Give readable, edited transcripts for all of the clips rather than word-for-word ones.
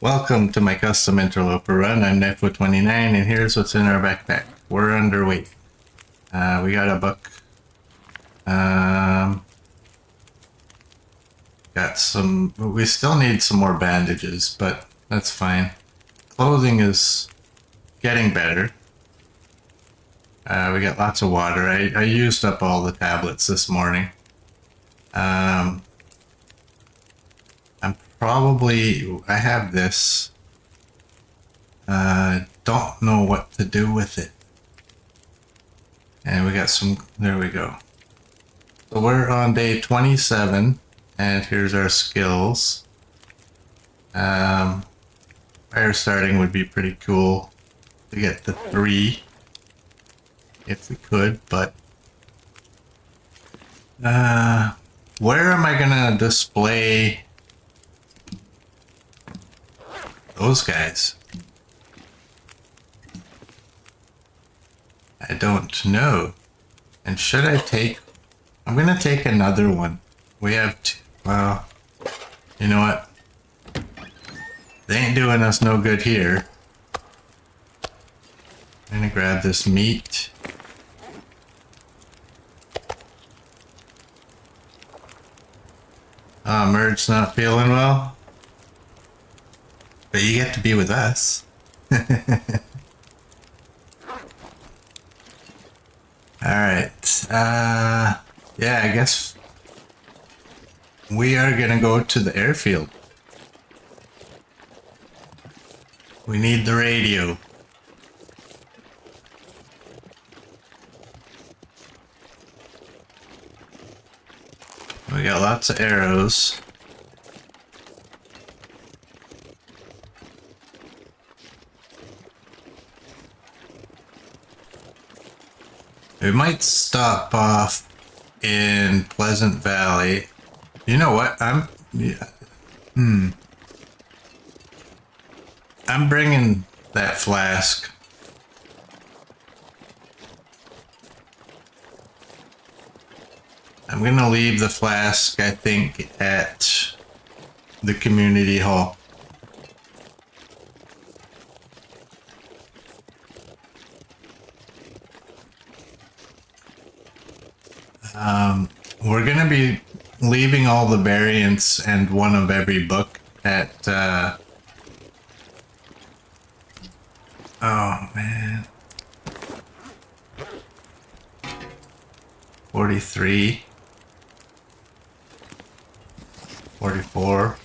Welcome to my custom interloper run. I'm Nefo29 and here's what's in our backpack. We're underweight. We got a book. Got some, we still need some more bandages, but that's fine. Clothing is getting better. We got lots of water. I used up all the tablets this morning. I have this. Don't know what to do with it. And we got some, there we go. So we're on day 27, and here's our skills. Fire starting would be pretty cool to get to 3, if we could, but where am I gonna display those guys? I don't know. And should I take... I'm gonna take another one. We have two. Well, you know what? They ain't doing us no good here. I'm gonna grab this meat. Merge's not feeling well. But you get to be with us. Alright. Yeah, I guess we are gonna go to the airfield. We need the radio. We got lots of arrows. We might stop off in Pleasant Valley. You know what? I'm bringing that flask. I'm gonna leave the flask, I think, at the community hall. We're gonna be leaving all the variants and one of every book at, oh man, 43, 44,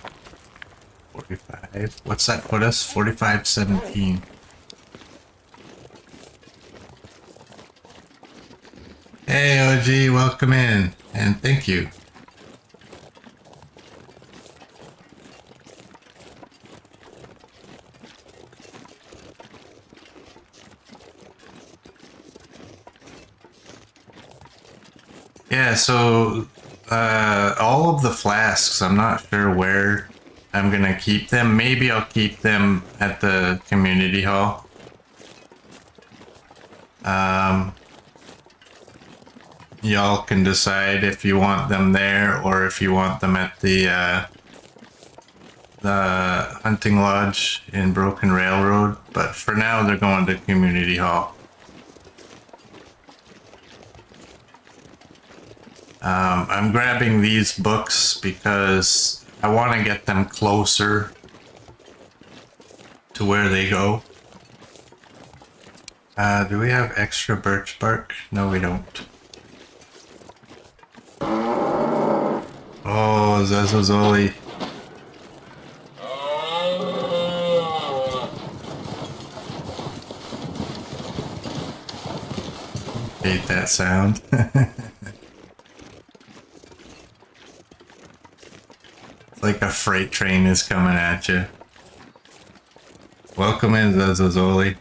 45, what's that put us? 4517. Hey OG, welcome in, and thank you. Yeah, so all of the flasks, I'm not sure where I'm gonna keep them. Maybe I'll keep them at the community hall. Y'all can decide if you want them there or if you want them at the hunting lodge in Broken Railroad. But for now, they're going to community hall. I'm grabbing these books because I want to get them closer to where they go. Do we have extra birch bark? No, we don't. Oh, Zazozoli. Hate that sound. It's like a freight train is coming at you. Welcome in, Zazozoli.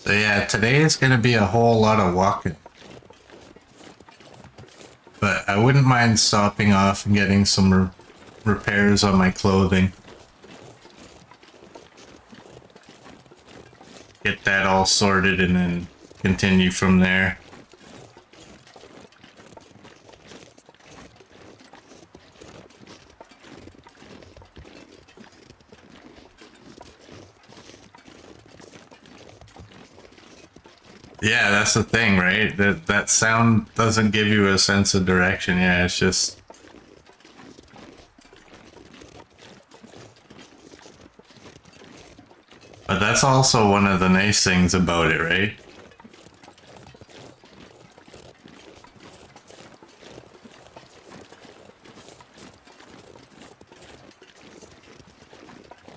So yeah, today is going to be a whole lot of walking. But I wouldn't mind stopping off and getting some repairs on my clothing. get that all sorted and then continue from there. Yeah, that's the thing, right? That sound doesn't give you a sense of direction. Yeah, it's just... But that's also one of the nice things about it, right?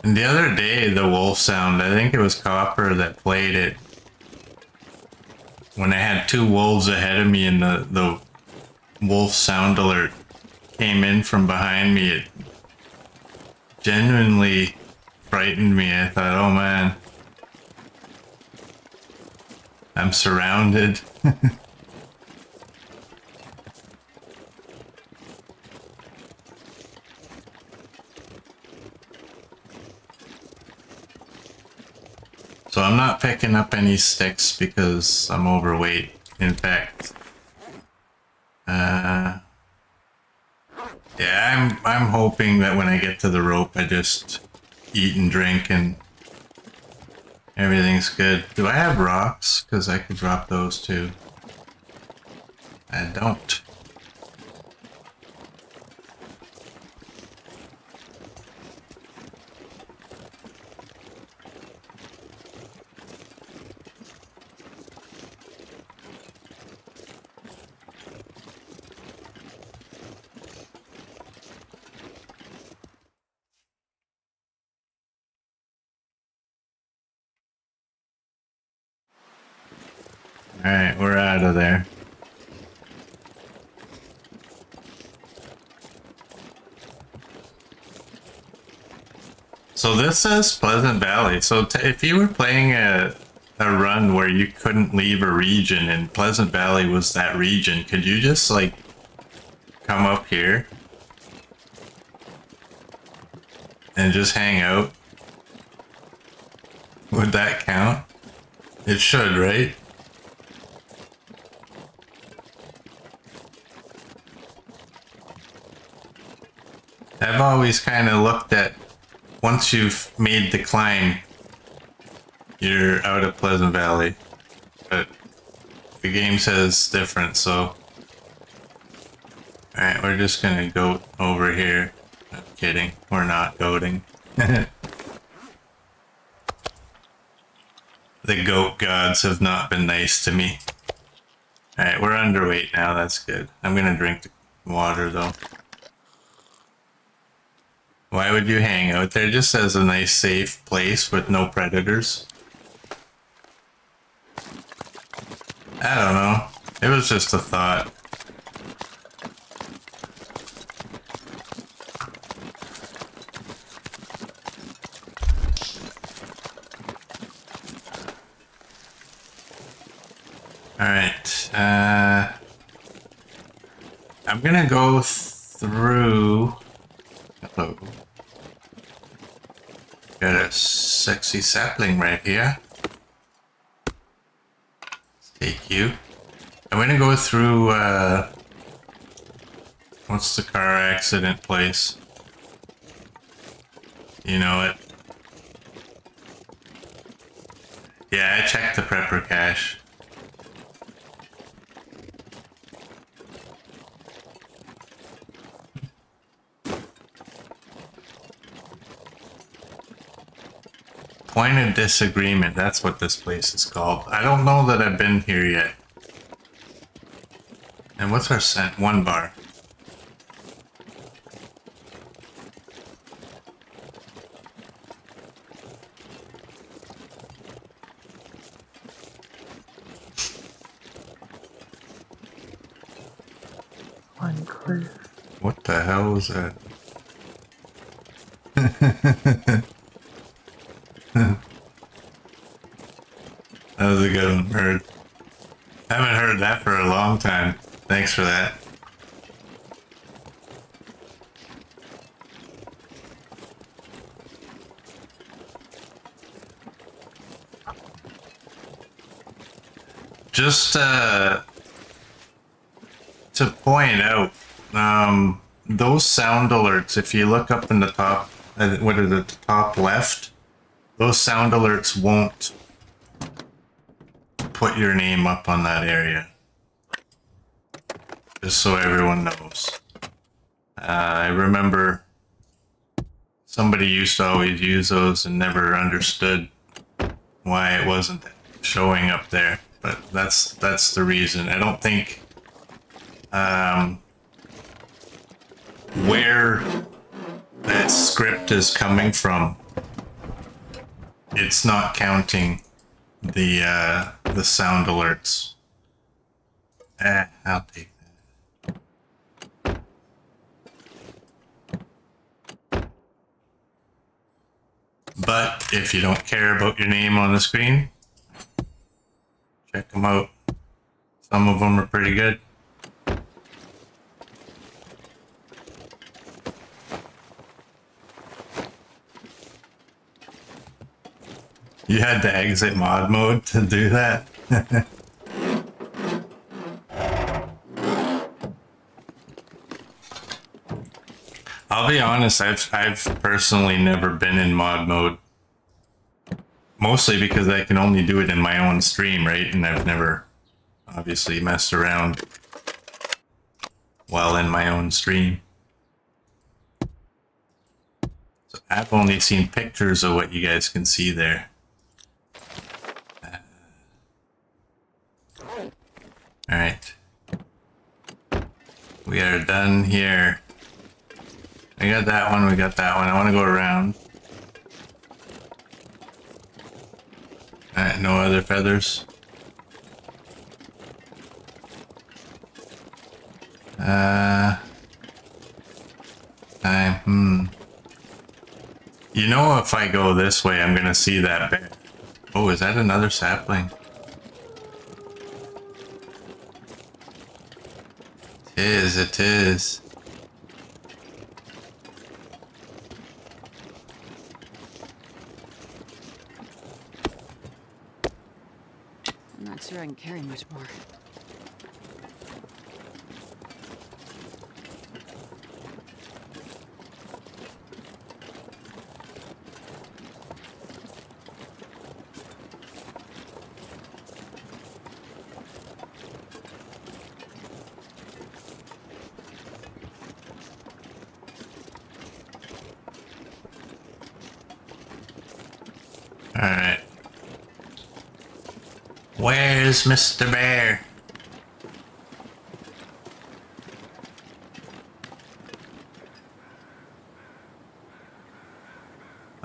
And the other day, the wolf sound, I think it was Copper that played it. When I had two wolves ahead of me and the wolf sound alert came in from behind me, it genuinely frightened me. I thought, oh man, I'm surrounded. So I'm not picking up any sticks because I'm overweight. In fact, yeah, I'm hoping that when I get to the rope, I just eat and drink and everything's good. Do I have rocks? Because I could drop those too. I don't. Alright, we're out of there. So this says Pleasant Valley. So if you were playing a run where you couldn't leave a region and Pleasant Valley was that region, could you just like come up here and just hang out? Would that count? It should, right? I've always kind of looked at once you've made the climb, you're out of Pleasant Valley. But the game says different, so... Alright, we're just gonna go over here. I'm kidding, we're not goating. The goat gods have not been nice to me. Alright, we're underweight now, that's good. I'm gonna drink the water though. Why would you hang out there? Just as a nice safe place with no predators. I don't know. It was just a thought. Alright, I'm gonna go through... Hello. Got a sexy sapling right here. Take you. I'm gonna go through, what's the car accident place? You know it. Yeah, I checked the prepper cache. Point of disagreement, that's what this place is called. I don't know that I've been here yet. And what's our scent? 1 bar. Unclear. What the hell was that? That was a good one, Heard. I haven't heard that for a long time. Thanks for that. Just to point out, those sound alerts, if you look up in the top, what is it, the top left, those sound alerts won't put your name up on that area. Just so everyone knows. I remember somebody used to always use those and never understood why it wasn't showing up there. But that's the reason. I don't think where that script is coming from, it's not counting the sound alerts. I'll take that. But if you don't care about your name on the screen, check them out. Some of them are pretty good. You had to exit mod mode to do that? I'll be honest, I've personally never been in mod mode. Mostly because I can only do it in my own stream, right? And I've never obviously messed around while in my own stream. So I've only seen pictures of what you guys can see there. Alright. We are done here. I got that one, we got that one. I want to go around. Alright, no other feathers. You know, if I go this way, I'm gonna see that bear. Oh, is that another sapling? It is, it is. I'm not sure I can carry much more. Alright. Where's Mr. Bear?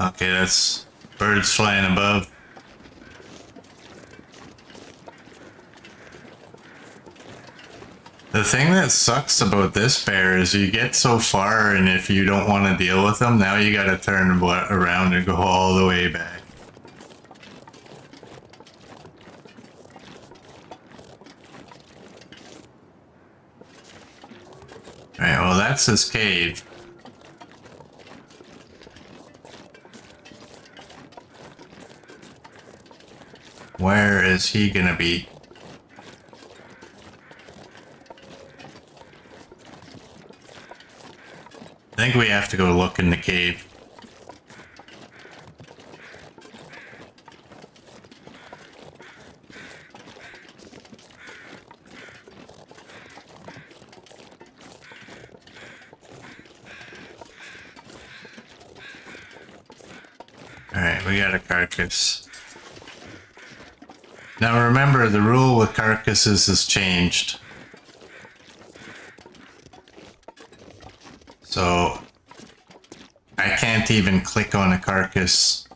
Okay, that's birds flying above. The thing that sucks about this bear is you get so far, and if you don't want to deal with them, now you gotta turn around and go all the way back. Alright, well that's his cave. Where is he gonna be? I think we have to go look in the cave. Alright, we got a carcass. Now remember, the rule with carcasses has changed. So I can't even click on a carcass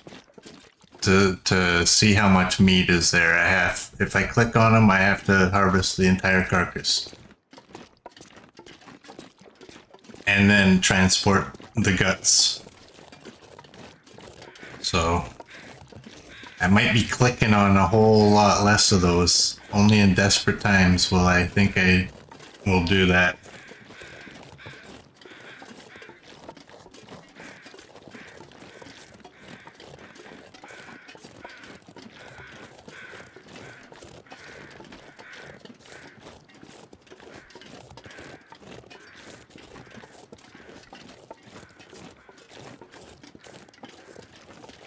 to see how much meat is there. If I click on them, I have to harvest the entire carcass. And then transport the guts. So I might be clicking on a whole lot less of those. Only in desperate times will I think I will do that.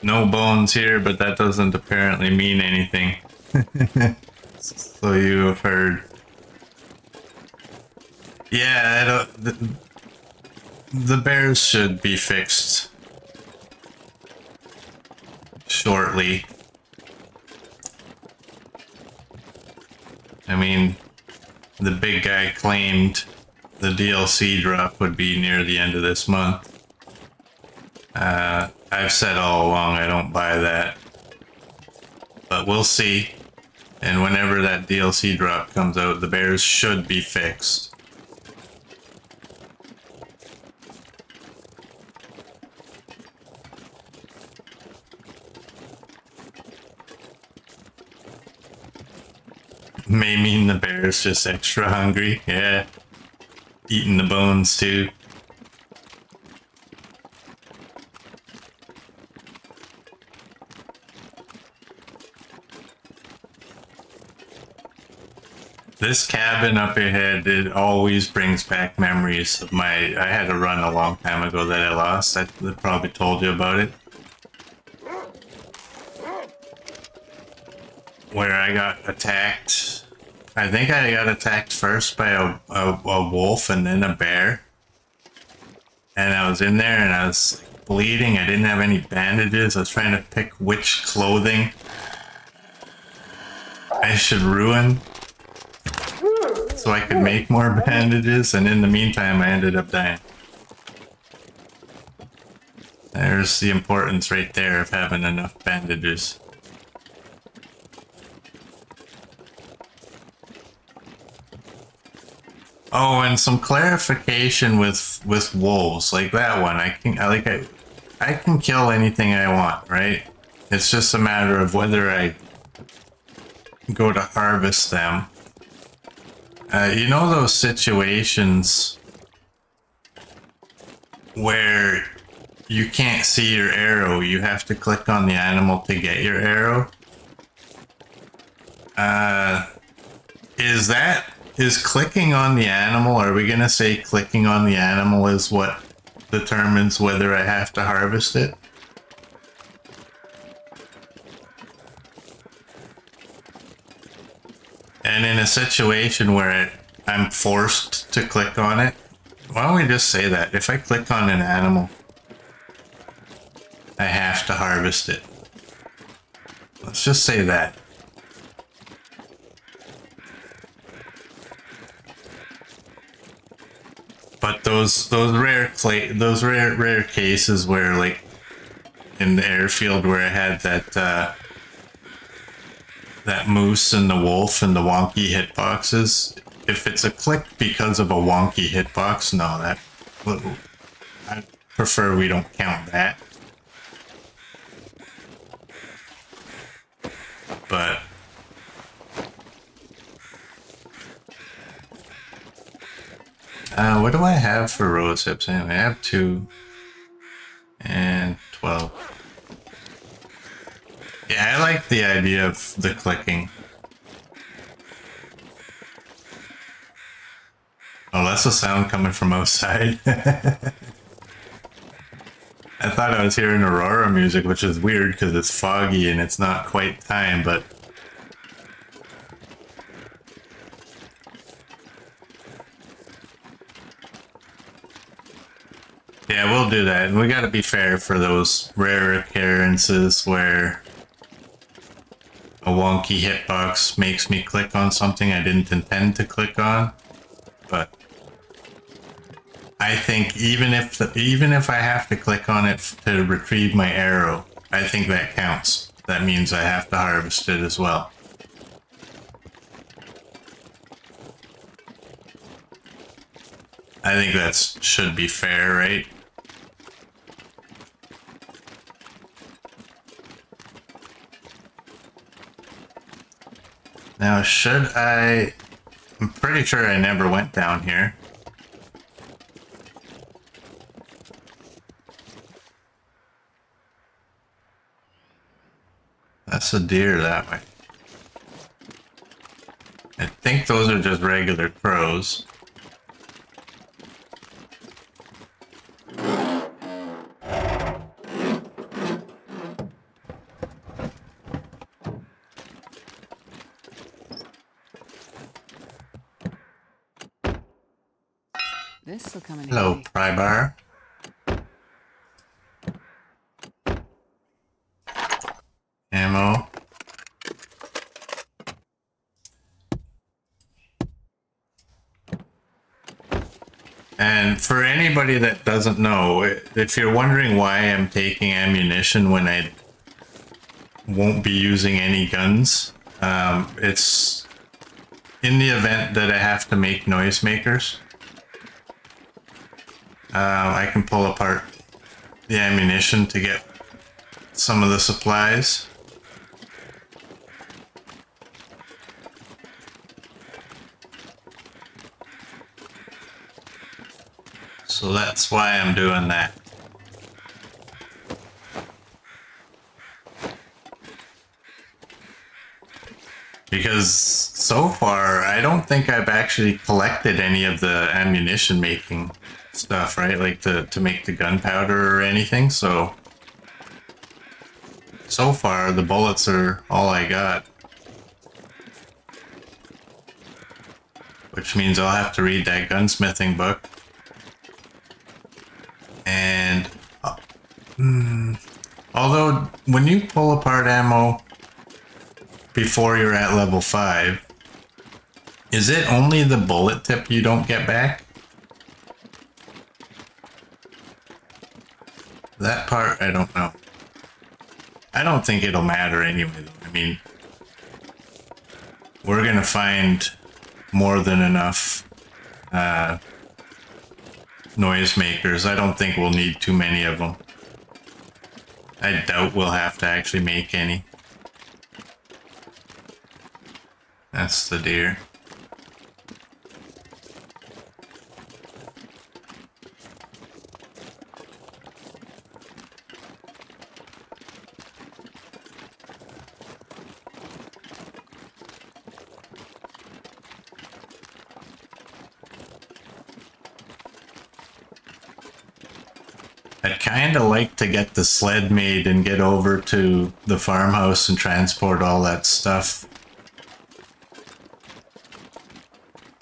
No bones here, but that doesn't apparently mean anything. So you have heard. Yeah, I don't, the bears should be fixed shortly. I mean, the big guy claimed the DLC drop would be near the end of this month. I've said all along I don't buy that. But we'll see. And whenever that DLC drop comes out, the bears should be fixed. May mean the bear's just extra hungry. Yeah. Eating the bones too. This cabin up ahead, it always brings back memories of I had a run a long time ago that I lost. I probably told you about it. Where I got attacked. I think I got attacked first by a wolf and then a bear. And I was in there and I was bleeding. I didn't have any bandages. I was trying to pick which clothing I should ruin so I could make more bandages, and in the meantime I ended up dying. There's the importance right there of having enough bandages. Oh, and some clarification with wolves, like that one. I can kill anything I want, right? It's just a matter of whether I go to harvest them. You know those situations where you can't see your arrow, you have to click on the animal to get your arrow? Is clicking on the animal, are we gonna say clicking on the animal is what determines whether I have to harvest it? And in a situation where I'm forced to click on it, why don't we just say that? If I click on an animal, I have to harvest it. Let's just say that. But those rare cases where, like in the airfield where I had that moose and the wolf and the wonky hitboxes, if it's a click because of a wonky hitbox, no, I prefer we don't count that. But what do I have for rose hips anyway? I have 2 and 12. Yeah, I like the idea of the clicking. Oh, that's a sound coming from outside. I thought I was hearing Aurora music, which is weird because it's foggy and it's not quite time, but... Yeah, we'll do that. We gotta be fair for those rare occurrences where a wonky hitbox makes me click on something I didn't intend to click on. But I think even if I have to click on it to retrieve my arrow, I think that counts. That means I have to harvest it as well. I think that should be fair, right? Now, I'm pretty sure I never went down here. That's a deer that way. I think those are just regular crows. This'll come in Hello, handy. Prybar. Ammo. And for anybody that doesn't know, if you're wondering why I'm taking ammunition when I won't be using any guns, it's in the event that I have to make noisemakers. I can pull apart the ammunition to get some of the supplies. So that's why I'm doing that. Because so far, I don't think I've actually collected any of the ammunition making stuff, right? Like to make the gunpowder or anything, so far the bullets are all I got. Which means I'll have to read that gunsmithing book. And although when you pull apart ammo before you're at level 5, is it only the bullet tip you don't get back? That part, I don't know. I don't think it'll matter anyway, though. I mean, we're gonna find more than enough noisemakers. I don't think we'll need too many of them. I doubt we'll have to actually make any. That's the deer. I'd kind of like to get the sled made and get over to the farmhouse and transport all that stuff.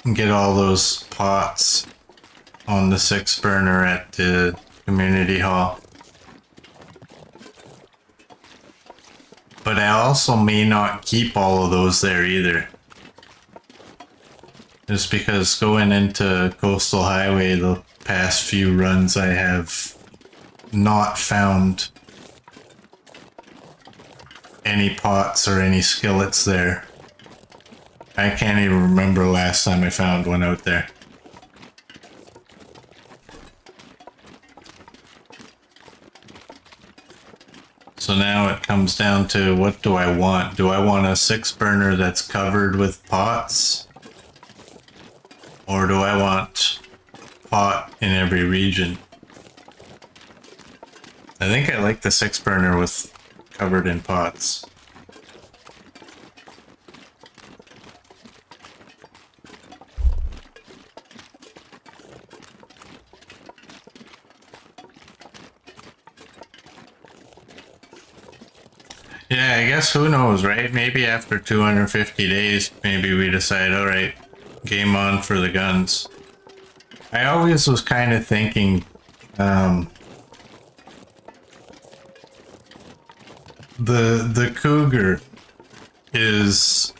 And get all those pots on the 6 burner at the community hall. But I also may not keep all of those there either. Just because going into Coastal Highway the past few runs I have not found any pots or any skillets there. I can't even remember last time I found one out there. So now it comes down to, what do I want? Do I want a 6 burner that's covered with pots? Or do I want pot in every region? I think I like the 6 burner with covered in pots. Yeah, I guess who knows, right? Maybe after 250 days, maybe we decide, alright, game on for the guns. I always was kind of thinking, the Cougar is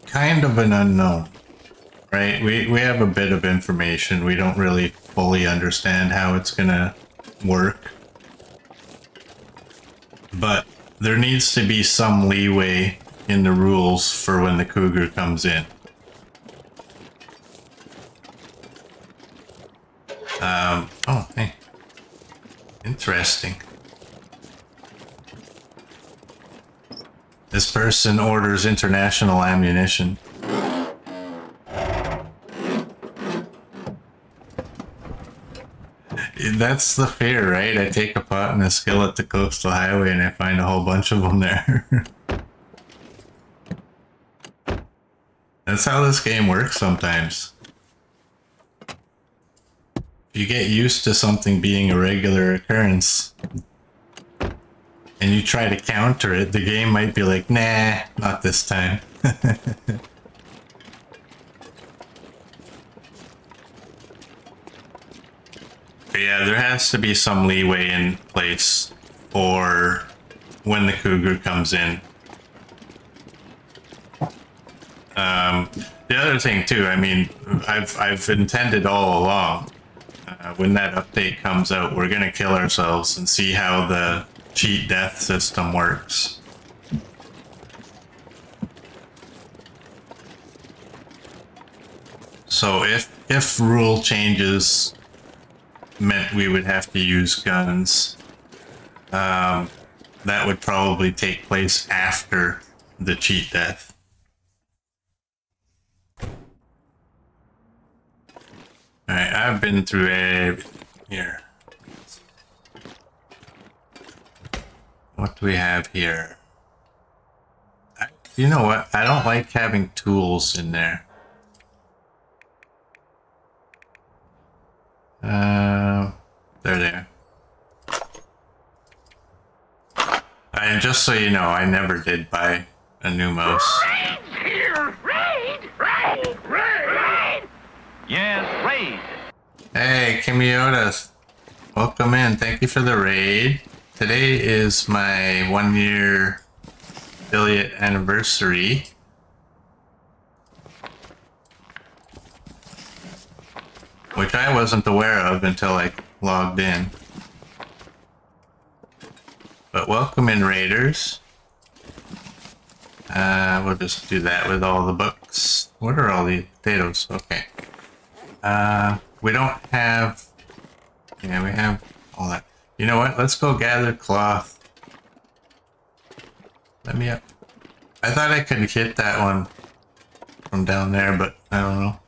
kind of an unknown, right? We have a bit of information. We don't really fully understand how it's gonna work. But there needs to be some leeway in the rules for when the Cougar comes in. Oh, hey. Interesting. This person orders international ammunition. That's the fear, right? I take a pot and a skillet to Coastal Highway and I find a whole bunch of them there. That's how this game works sometimes. If you get used to something being a regular occurrence and you try to counter it, the game might be like, nah, not this time. Okay, yeah, there has to be some leeway in place for when the cougar comes in. The other thing too, I mean, I've intended all along, when that update comes out, we're gonna kill ourselves and see how the cheat death system works. So if rule changes meant we would have to use guns, that would probably take place after the cheat death. Alright, I've been through everything here. What do we have here? You know what? I don't like having tools in there. They're there. And just so you know, I never did buy a new mouse. Raid here! Raid! Yes, raid! Hey, Kimioda. Welcome in. Thank you for the raid. Today is my 1-year affiliate anniversary. Which I wasn't aware of until I logged in. But welcome in, raiders. We'll just do that with all the books. What are all the potatoes? Okay. We don't have... Yeah, we have all that. You know what? Let's go gather cloth. Let me up. I thought I could hit that one from down there, but I don't know.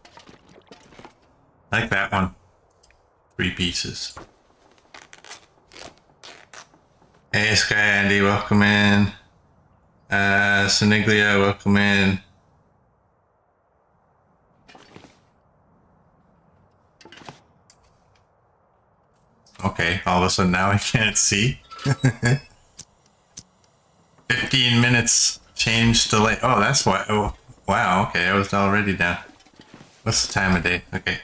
I like that one. 3 pieces. Hey, Sky Andy, welcome in. Siniglia, welcome in. Okay, all of a sudden now I can't see. 15 minutes change delay. Oh, that's why. Oh, wow. Okay, I was already down. What's the time of day? Okay.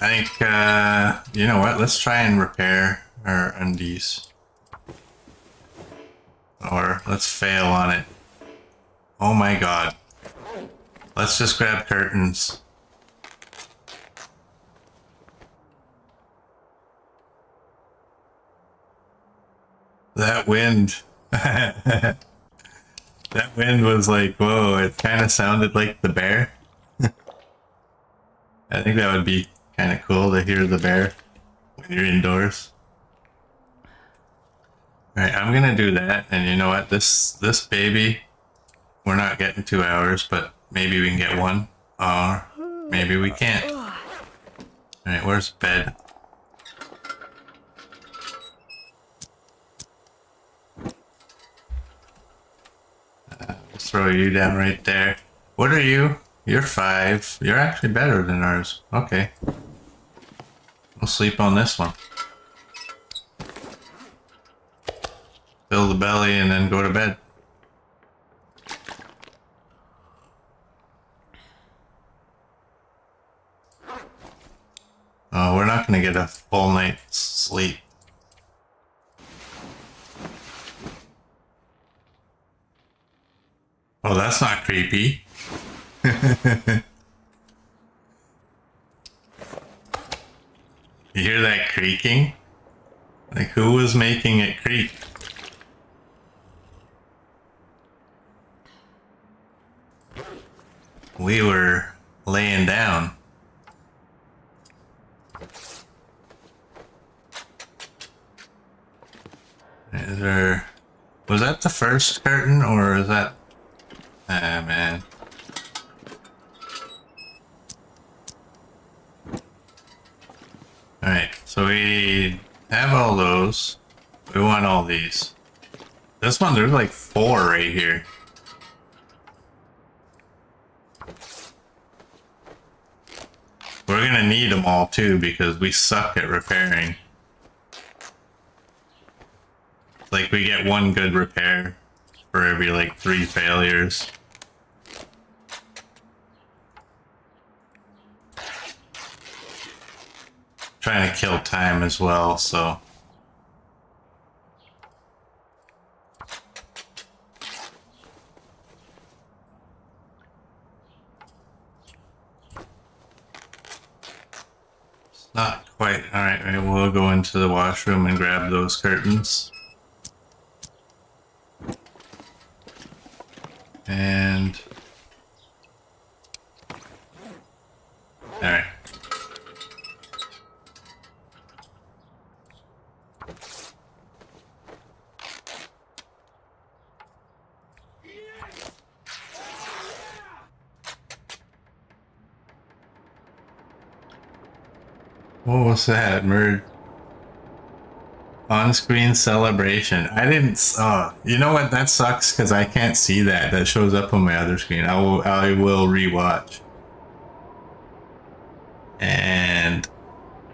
I think, you know what? Let's try and repair our undies. Or let's fail on it. Oh my god. Let's just grab curtains. That wind. That wind was like, whoa, it kind of sounded like the bear. I think that would be kind of cool to hear the bear when you're indoors. Alright, I'm gonna do that, and you know what? This baby, we're not getting 2 hours, but maybe we can get 1, or maybe we can't. Alright, where's bed? Let's throw you down right there. What are you? You're 5. You're actually better than ours. Okay. We'll sleep on this one. Fill the belly and then go to bed. Oh, we're not gonna get a full night's sleep. Oh, that's not creepy. You hear that creaking? Like, who was making it creak? We were laying down. Is there... Was that the first curtain, or is that... Ah, man. Alright, so we have all those. We want all these. This one, there's like 4 right here. We're gonna need them all too, because we suck at repairing. Like, we get 1 good repair for every like 3 failures. trying to kill time as well, so. It's not quite. Alright, we'll go into the washroom and grab those curtains. And. Alright. What was that? On-screen celebration. I didn't. Oh, you know what? That sucks because I can't see that. That shows up on my other screen. I will rewatch. And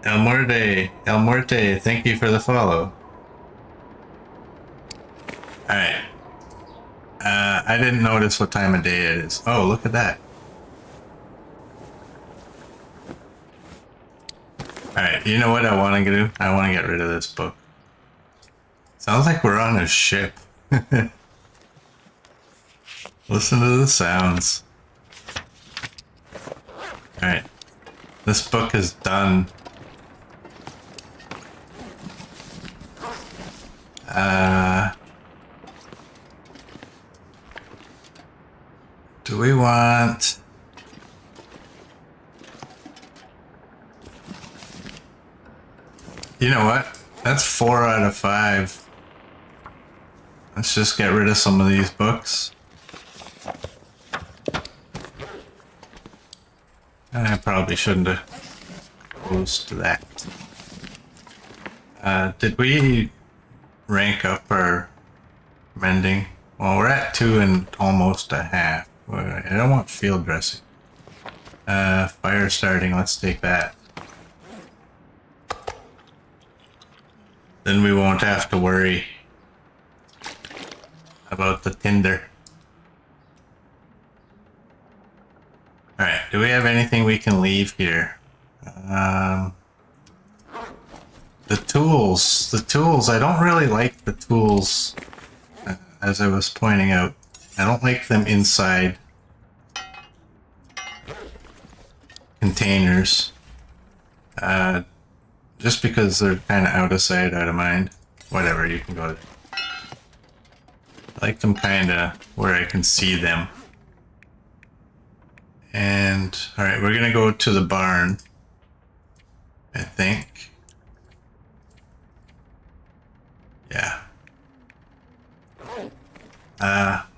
El Muerte, thank you for the follow. All right. I didn't notice what time of day it is. Oh, look at that. Alright, you know what I want to do? I want to get rid of this book. Sounds like we're on a ship. Listen to the sounds. Alright. This book is done. Do we want... You know what? That's 4 out of 5. Let's just get rid of some of these books. I probably shouldn't have closed to that. Did we rank up our mending? Well, we're at 2 and almost a half. I don't want field dressing. Fire starting, let's take that. Then we won't have to worry about the tinder. Alright, do we have anything we can leave here? The tools, I don't really like the tools, as I was pointing out. I don't like them inside containers. Just because they're kind of out of sight, out of mind. Whatever, you can go there. I like them kind of where I can see them. And, alright, we're gonna go to the barn. I think. Yeah.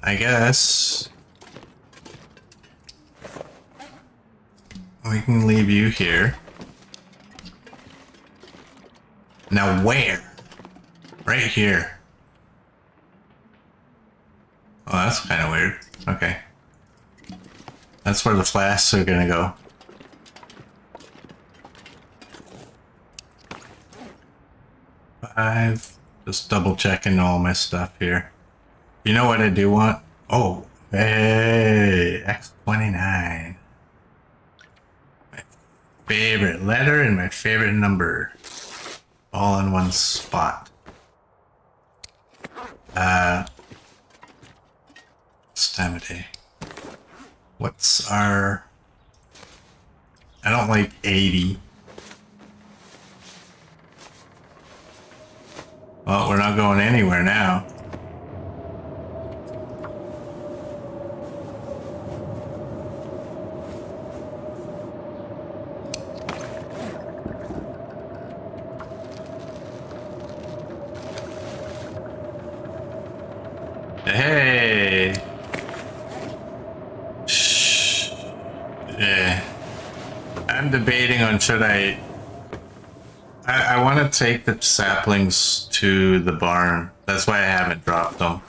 I guess we can leave you here. Now where? Right here. Oh, that's kind of weird. Okay. That's where the flasks are gonna go. Five. Just double checking all my stuff here. You know what I do want? Oh, hey, X29. My favorite letter and my favorite number. All in one spot. It's time of day. What's our... I don't like 80. Well, we're not going anywhere now. Hey! Shh. Yeah. I'm debating on should I want to take the saplings to the barn. That's why I haven't dropped them.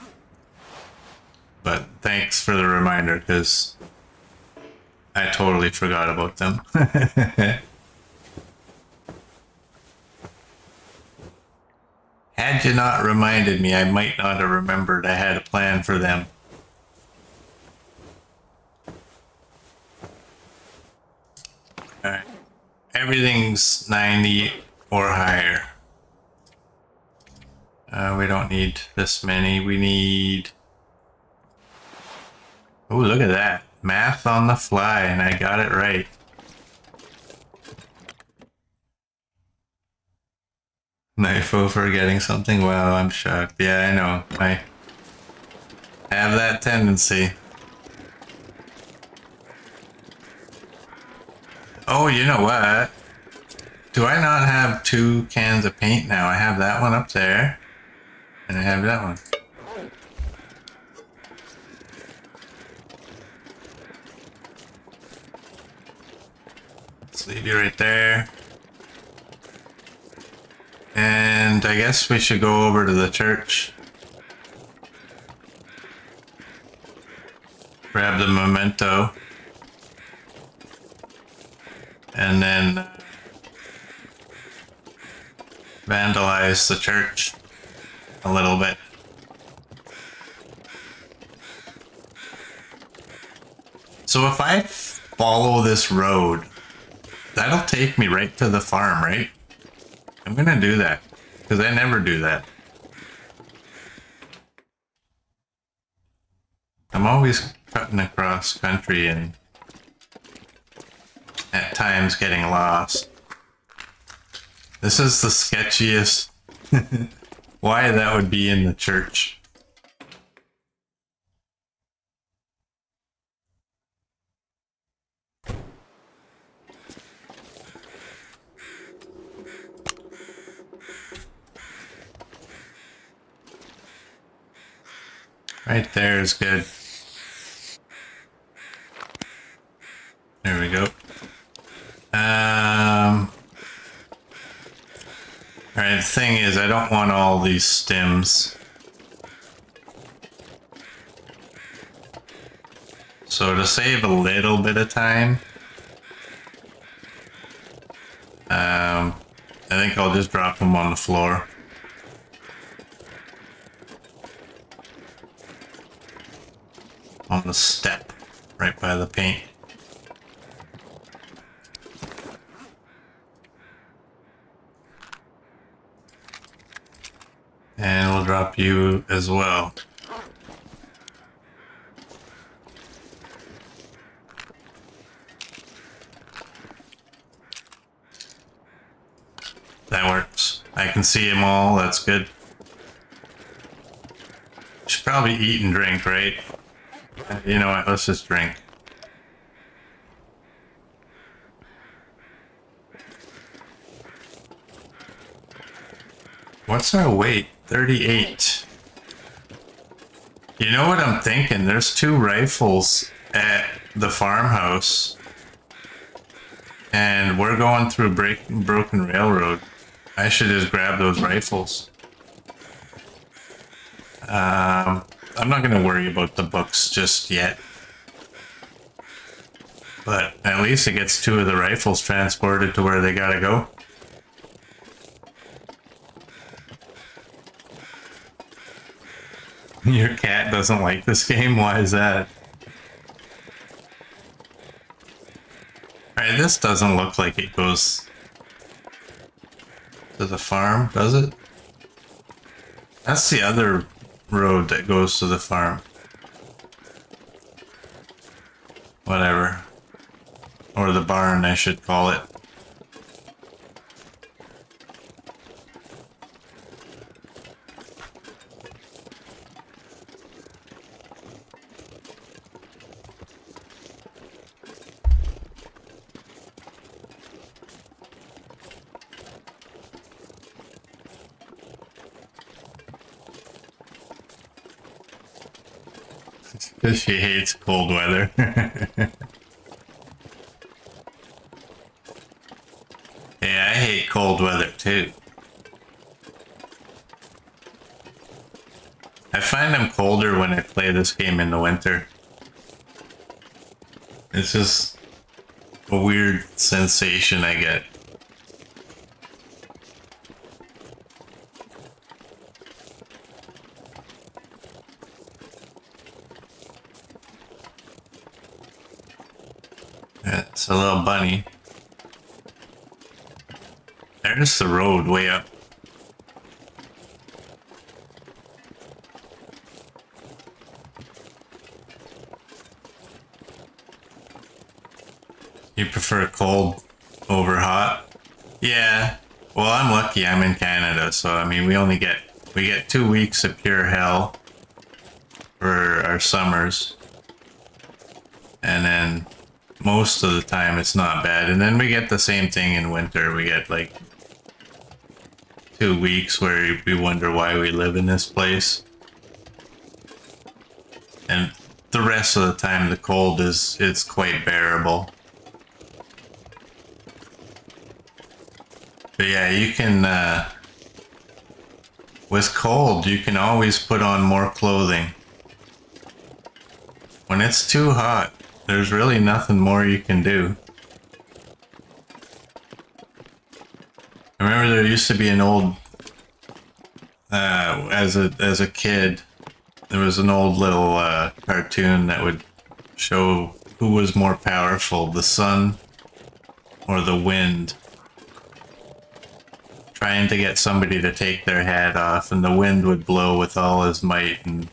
But thanks for the reminder, because I totally forgot about them. Had you not reminded me, I might not have remembered I had a plan for them. Alright. everything's 90 or higher. We don't need this many. We need... Oh, look at that. Math on the fly, and I got it right. Knifo forgetting something? Wow, I'm shocked. Yeah, I know. I have that tendency. Oh, you know what? Do I not have 2 cans of paint now? I have that one up there, and I have that one. Let's leave you right there. And I guess we should go over to the church. Grab the memento. And then vandalize the church a little bit. So if I follow this road, that'll take me right to the farm, right? I'm gonna do that, because I never do that. I'm always cutting across country and at times getting lost. This is the sketchiest. Why that would be in the church. Right there is good. There we go. Alright, the thing is, I don't want all these stems. So to save a little bit of time, I think I'll just drop them on the floor. On the step, right by the paint. And we'll drop you as well. That works. I can see them all, that's good. Should probably eat and drink, right? You know what, let's just drink. What's our weight? 38. You know what I'm thinking? There's 2 rifles at the farmhouse. And we're going through broken railroad. I should just grab those rifles. I'm not going to worry about the books just yet. But at least it gets 2 of the rifles transported to where they gotta go. Your cat doesn't like this game? Why is that? Alright, this doesn't look like it goes to the farm, does it? That's the other road that goes to the farm. Whatever. Or the barn, I should call it. Because she hates cold weather. Yeah, I hate cold weather too. I find I'm colder when I play this game in the winter. It's just a weird sensation I get. It's a little bunny. Where's the road? Way up. You prefer cold over hot? Yeah. Well, I'm lucky. I'm in Canada, so I mean, we get 2 weeks of pure hell for our summers, and then most of the time it's not bad. And then we get the same thing in winter. We get like 2 weeks where we wonder why we live in this place, and the rest of the time the cold is quite bearable. But yeah, you can, with cold, you can always put on more clothing. When it's too hot, there's really nothing more you can do. I remember there used to be an old, as a kid, there was an old little cartoon that would show who was more powerful, the sun or the wind. Trying to get somebody to take their hat off, and the wind would blow with all his might, and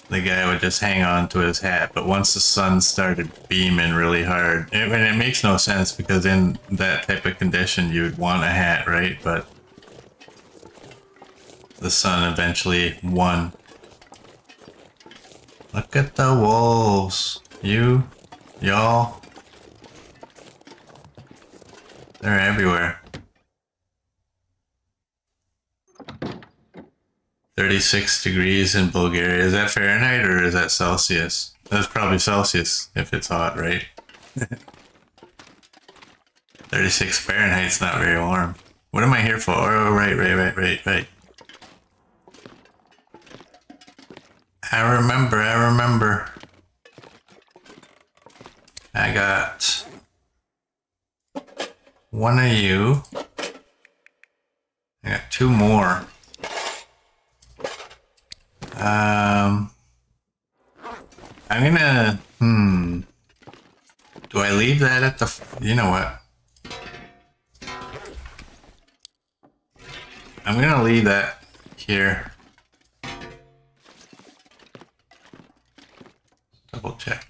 the guy would just hang on to his hat. But once the sun started beaming really hard, it makes no sense, because in that type of condition you would want a hat, right? But the sun eventually won. Look at the wolves. Y'all. They're everywhere. 36 degrees in Bulgaria. Is that Fahrenheit or is that Celsius? That's probably Celsius if it's hot, right? 36 Fahrenheit's not very warm. What am I here for? Oh, right. I remember. I got one of you. I got 2 more. I'm gonna, do I leave that at the, you know what? I'm gonna leave that here. Double check.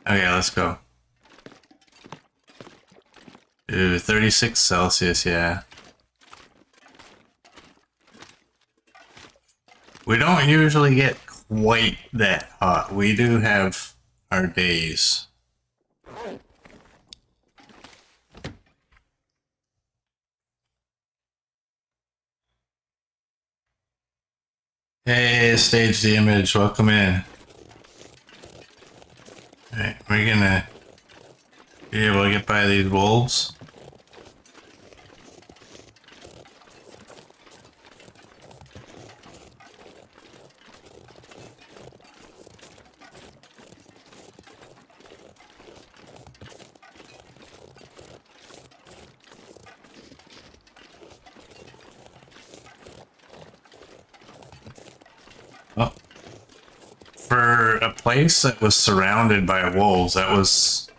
Okay, let's go. Ooh, 36 Celsius, yeah. We don't usually get quite that hot. We do have our days. Hey, Stage the Image, welcome in. Alright, we're gonna be able to get by these wolves. Oh. For a place that was surrounded by wolves, that was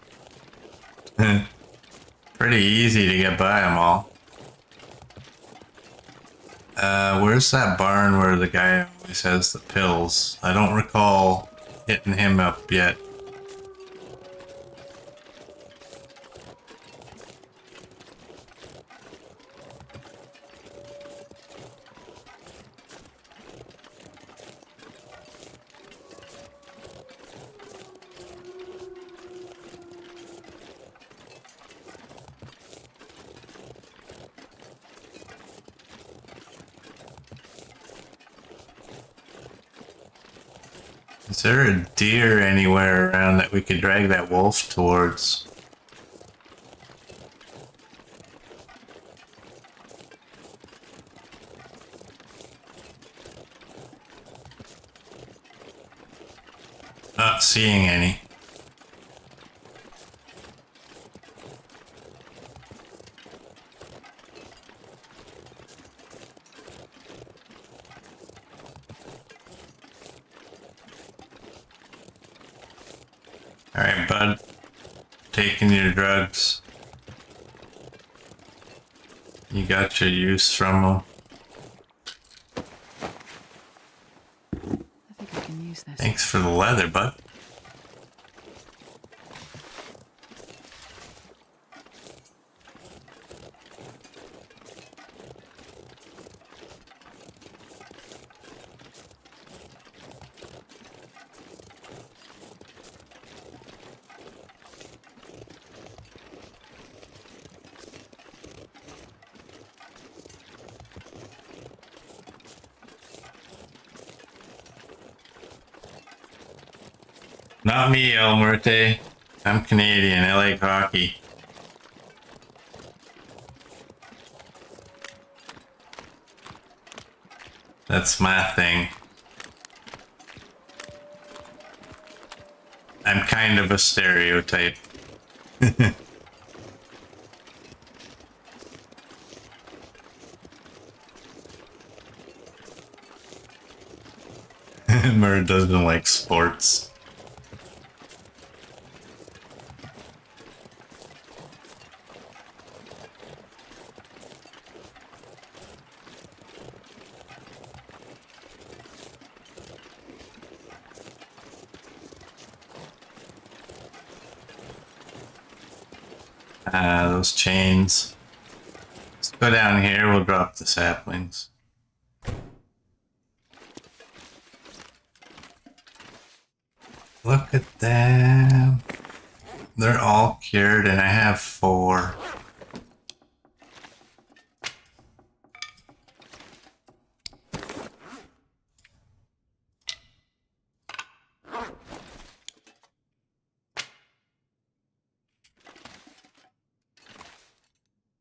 pretty easy to get by them all. Where's that barn where the guy always has the pills? I don't recall hitting him up yet. Is there a deer anywhere around that we could drag that wolf towards? Not seeing any. Alright, bud. Taking your drugs. You got your use from them. I think I can use this. Thanks for the leather, bud. Not me, El Muerte. I'm Canadian. I like hockey. That's my thing. I'm kind of a stereotype. Mur doesn't like sports. Those chains. Let's go down here, we'll drop the saplings. Look at them. They're all cured and I have 4.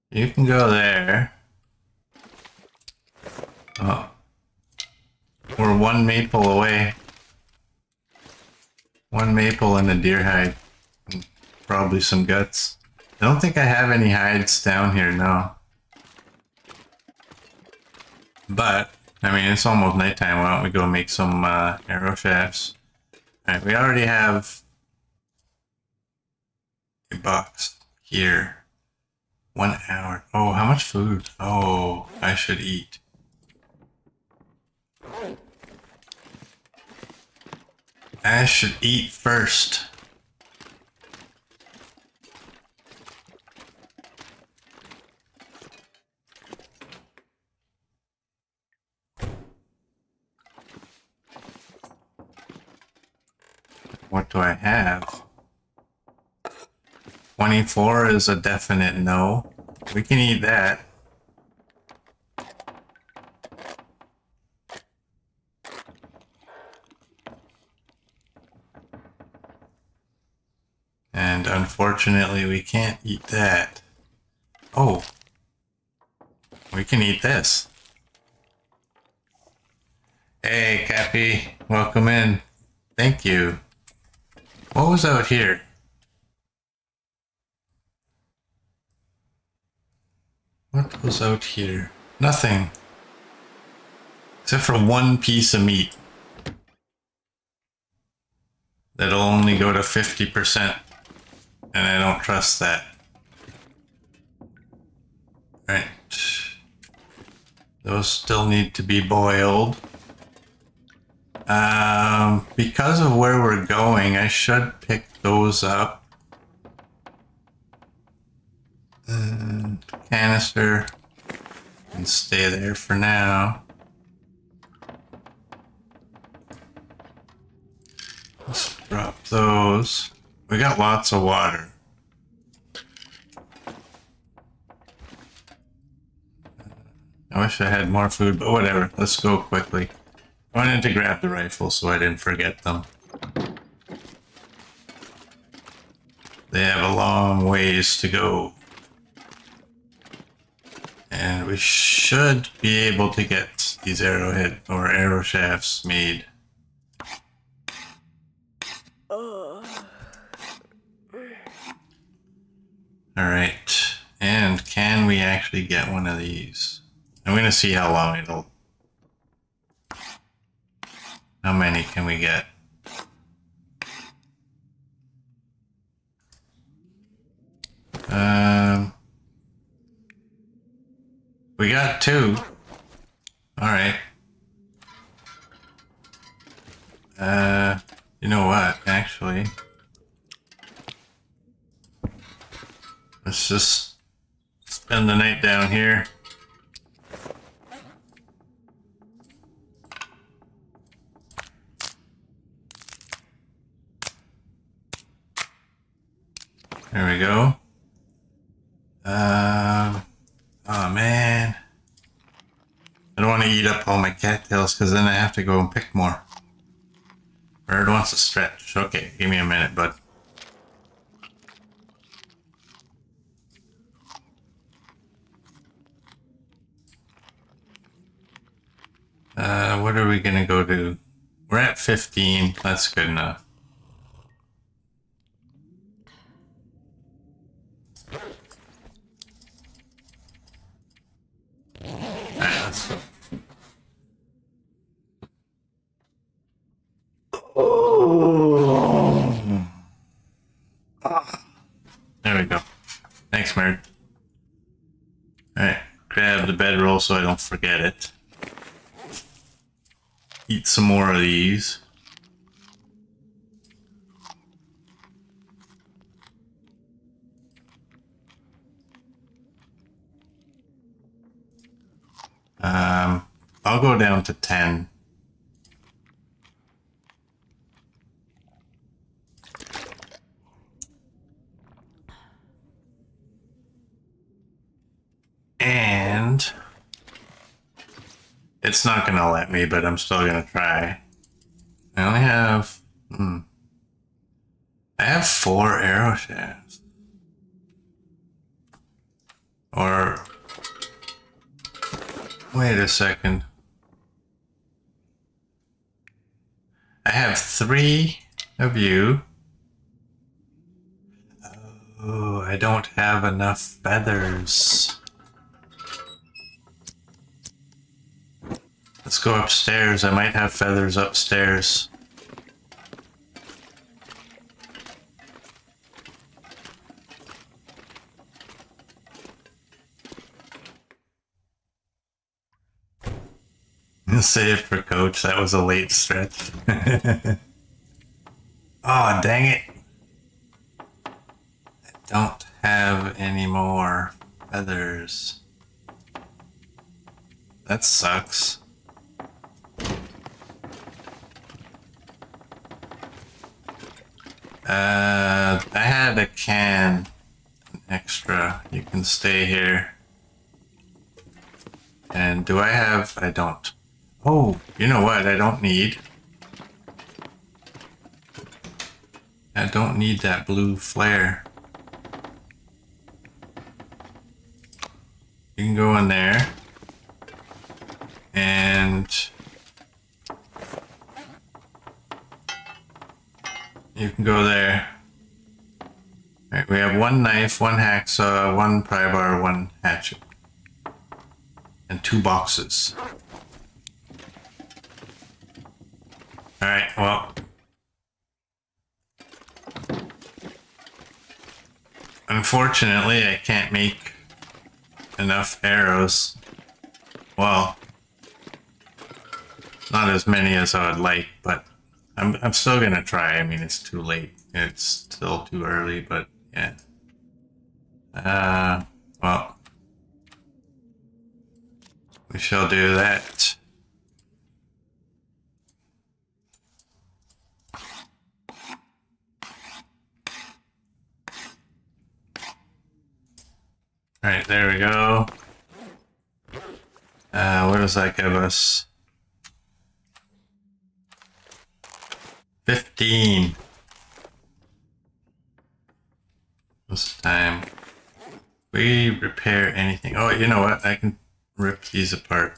You can go there. Oh. We're 1 maple away. 1 maple and a deer hide. And probably some guts. I don't think I have any hides down here, no. But, I mean, it's almost nighttime. Why don't we go make some arrow shafts? Alright, we already have a box here. 1 hour. Oh, how much food? Oh, I should eat. I should eat first. What do I have? 24 is a definite no. We can eat that. And unfortunately, we can't eat that. Oh. We can eat this. Hey, Cappy. Welcome in. Thank you. What was out here? What was out here? Nothing. Except for 1 piece of meat. That'll only go to 50%. And I don't trust that. Right. Those still need to be boiled. Because of where we're going, I should pick those up. Canister. And stay there for now. Let's drop those. We got lots of water. I wish I had more food, but whatever. Let's go quickly. I wanted to grab the rifle so I didn't forget them. They have a long ways to go. And we should be able to get these arrowhead or arrow shafts made. Alright. And can we actually get one of these? I'm gonna see how long it'll... How many can we get? We got 2. Alright. You know what, actually. Let's just spend the night down here. There we go. Oh man. I don't want to eat up all my cattails because then I have to go and pick more. Bird wants to stretch. Okay, give me a minute, bud. What are we gonna go do? We're at 15. That's good enough. Alright, let's go. There we go. Thanks, Mert. Alright, grab the bedroll so I don't forget it. Eat some more of these. I'll go down to 10. And it's not gonna let me, but I'm still gonna try. I only have I have 4 arrow shafts. Or wait a second. I have 3 of you. Oh, I don't have enough feathers. Let's go upstairs. I might have feathers upstairs. Save for coach. That was a late stretch. Oh, dang it. I don't have any more feathers. That sucks. I had a can extra. You can stay here. And do I have... I don't. Oh, you know what? I don't need that blue flare. You can go in there and you can go there. All right, we have 1 knife, 1 hacksaw, 1 pry bar, 1 hatchet, and 2 boxes. Alright, well. Unfortunately, I can't make enough arrows. Well, not as many as I would like, but I'm still gonna try. I mean, it's too late. It's still too early, but yeah. Well. We shall do that. Alright, there we go. What does that give us? 15. This time. We repair anything. Oh, you know what? I can rip these apart.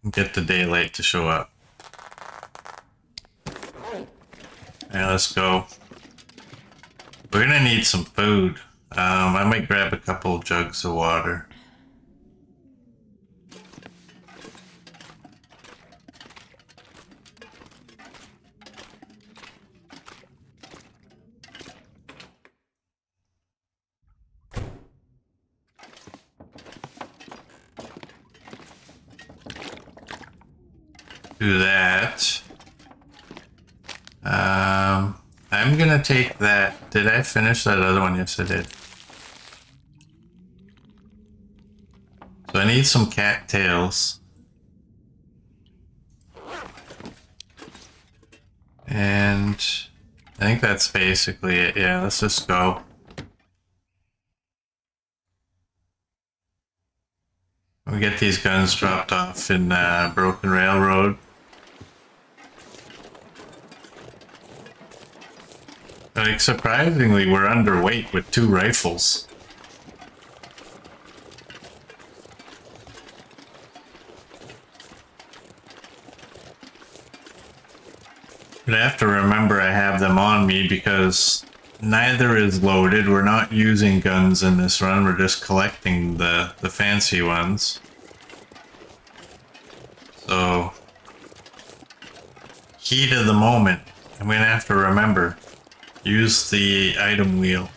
Get the daylight to show up. Alright, let's go. We're gonna need some food. I might grab a couple jugs of water. do that. I'm gonna take that. Did I finish that other one? Yes, I did. So I need some cattails. And I think that's basically it. Yeah, let's just go. We get these guns dropped off in Broken Railroad. Like, surprisingly, we're underweight with 2 rifles. But I have to remember I have them on me because neither is loaded. We're not using guns in this run. We're just collecting the fancy ones. So, heat of the moment. I'm gonna have to remember. Use the item wheel.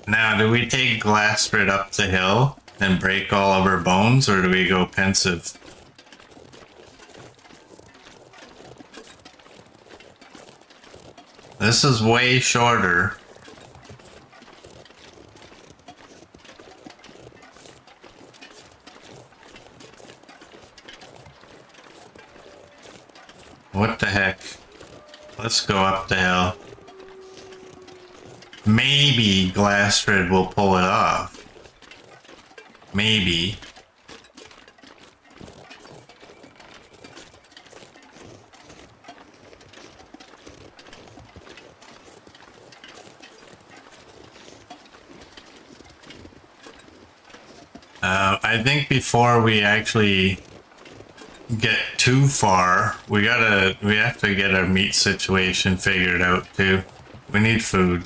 Now, do we take Glassford up the hill and break all of our bones, or do we go pensive? This is way shorter. What the heck? Let's go up the hill. Maybe Glassford will pull it off. Maybe. I think before we actually get too far, we have to get our meat situation figured out too. We need food.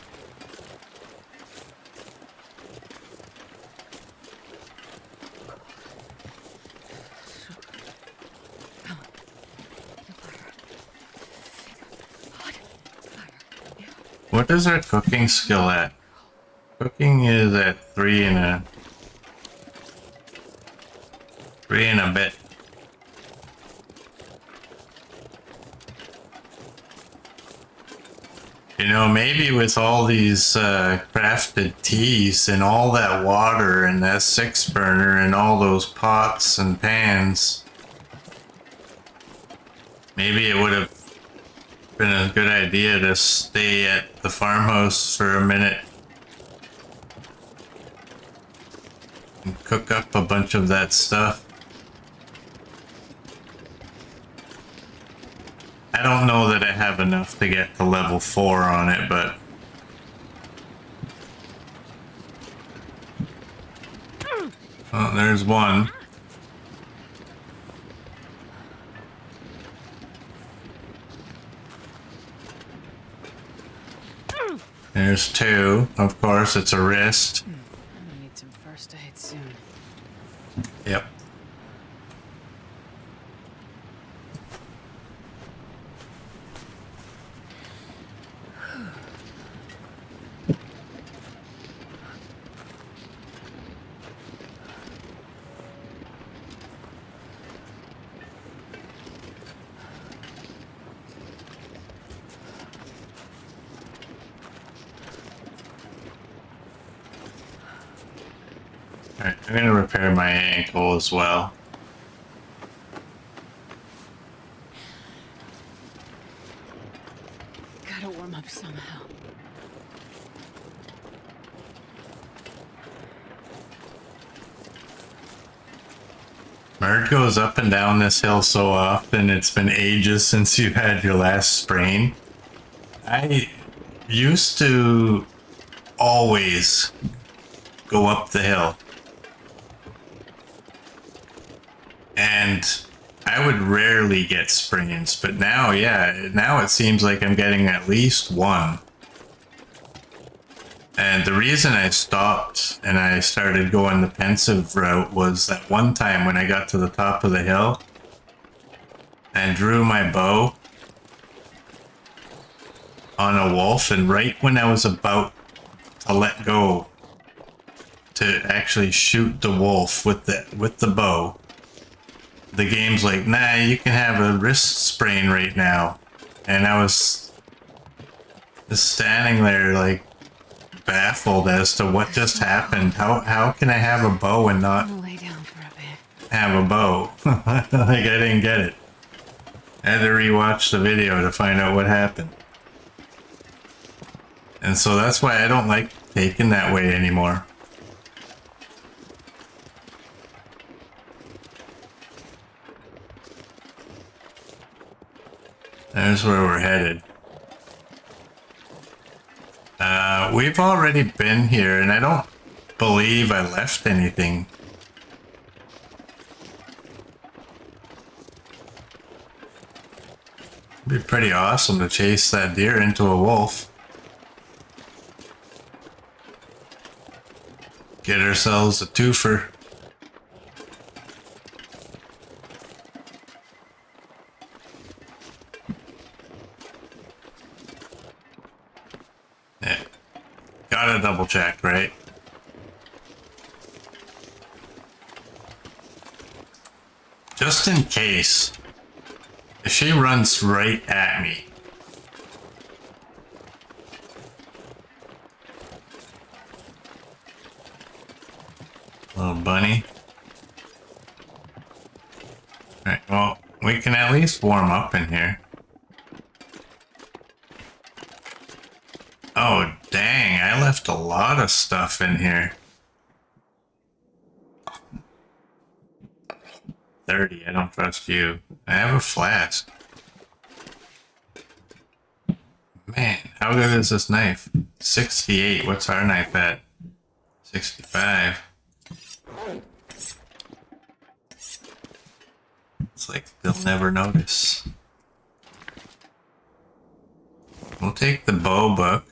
What is our cooking skill at? Cooking is at 3 and a bit. You know, maybe with all these crafted teas and all that water and that 6 burner and all those pots and pans, maybe it would have been a good idea to stay at the farmhouse for a minute and cook up a bunch of that stuff. I don't know that I have enough to get to level 4 on it, but oh, there's one. There's 2. Of course, it's a wrist. I'm gonna need some first aid soon. Yep. Alright, I'm gonna repair my ankle as well. Gotta warm up somehow. Merd goes up and down this hill so often, it's been ages since you had your last sprain. I used to always go up the hill. And I would rarely get sprains, but now, yeah, now it seems like I'm getting at least 1. And the reason I stopped and I started going the pensive route was that one time when I got to the top of the hill, I I drew my bow on a wolf, and right when I was about to let go to actually shoot the wolf with the bow, the game's like, nah, you can have a wrist sprain right now. And I was just standing there like baffled as to what just happened. How can I have a bow and not I'm gonna lay down for a bit. have a bow? Like, I didn't get it. I had to rewatch the video to find out what happened. And so that's why I don't like taking that way anymore. There's where we're headed. We've already been here, and I don't believe I left anything. It'd be pretty awesome to chase that deer into a wolf. Get ourselves a twofer. Yeah. Gotta double check, right? Just in case. If she runs right at me. Little bunny. Alright, well, we can at least warm up in here. Oh, dang, I left a lot of stuff in here. 30, I don't trust you. I have a flask. Man, how good is this knife? 68, what's our knife at? 65. It's like they'll never notice. We'll take the bow book.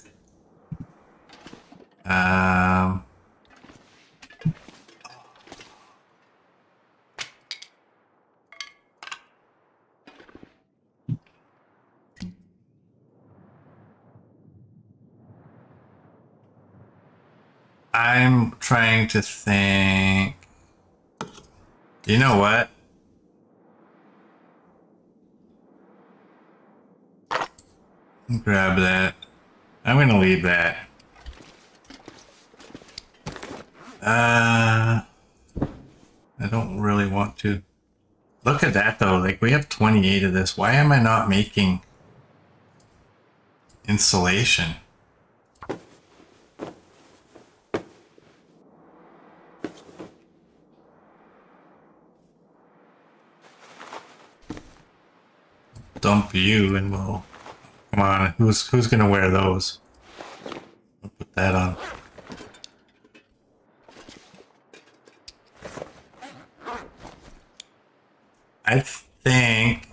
I'm trying to think. You know what? Grab that. I'm gonna leave that. I don't really want to. Look at that though, like we have 28 of this. Why am I not making insulation? Dump you and we'll... Come on, who's gonna wear those? I'll put that on. I think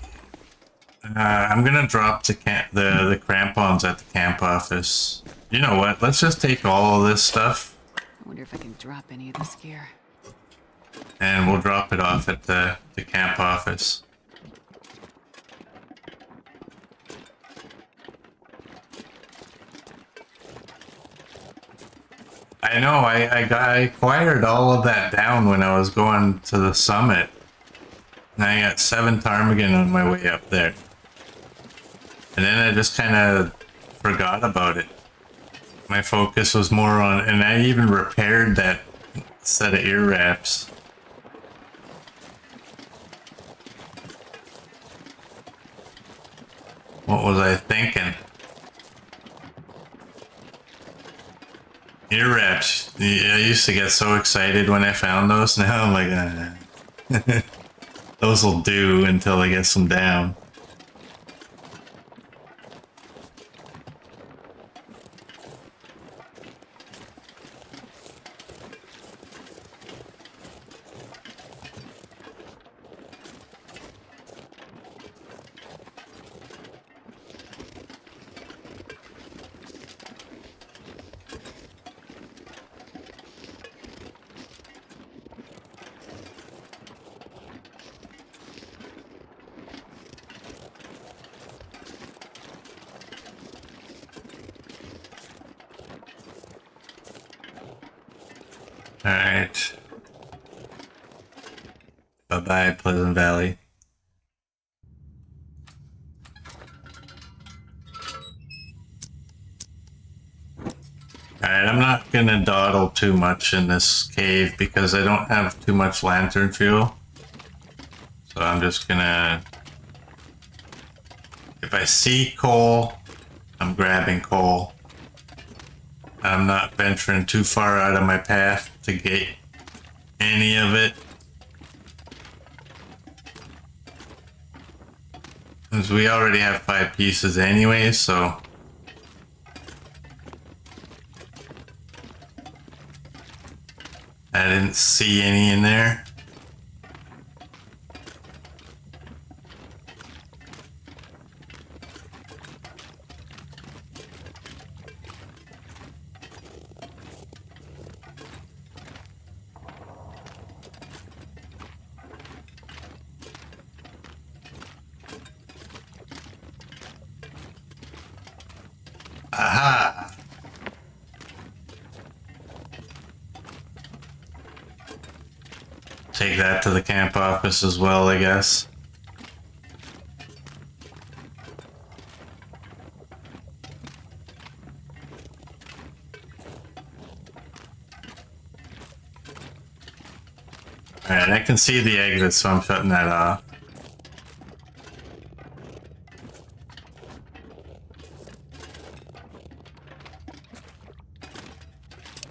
I'm gonna drop the crampons at the camp office. You know what? Let's just take all of this stuff. I wonder if I can drop any of this gear. And we'll drop it off at the camp office. I know, I acquired all of that down when I was going to the summit. And I got 7 ptarmigan on my way up there. And then I just kind of forgot about it. My focus was more on, and I even repaired that set of ear wraps. What was I thinking? Ear wraps. Yeah, I used to get so excited when I found those. Now I'm like, those will do until I get some down. Alright. Bye-bye, Pleasant Valley. Alright, I'm not gonna dawdle too much in this cave because I don't have too much lantern fuel. So I'm just gonna... If I see coal, I'm grabbing coal. I'm not venturing too far out of my path to get any of it. Because we already have 5 pieces anyway, so... I didn't see any in there. Aha! Take that to the camp office as well, I guess. Alright, I can see the exit, so I'm shutting that off.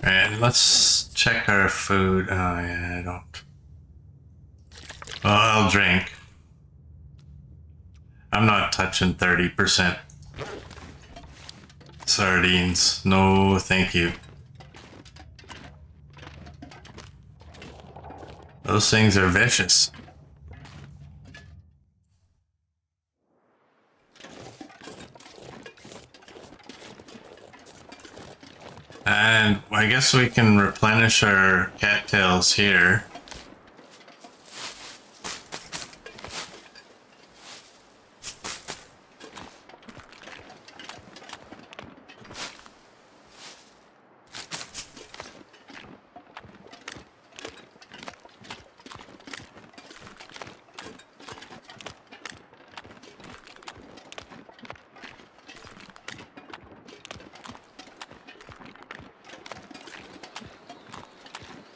Alright, let's check our food. Oh yeah, I don't. Well, I'll drink. I'm not touching 30% sardines. No, thank you. Those things are vicious. And I guess we can replenish our cattails here.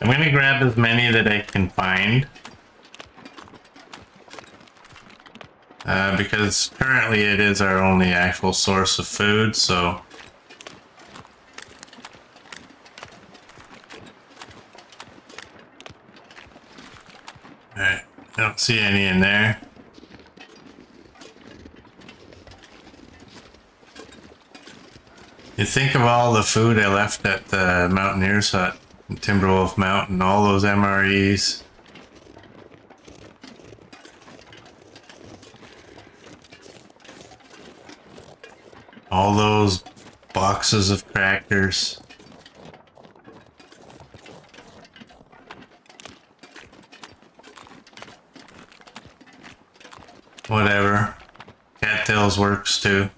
I'm gonna grab as many that I can find. Because currently it is our only actual source of food, so... Alright, I don't see any in there. You think of all the food I left at the Mountaineer's Hut. Timberwolf Mountain, all those MREs. All those boxes of crackers. Whatever. Cattails works too.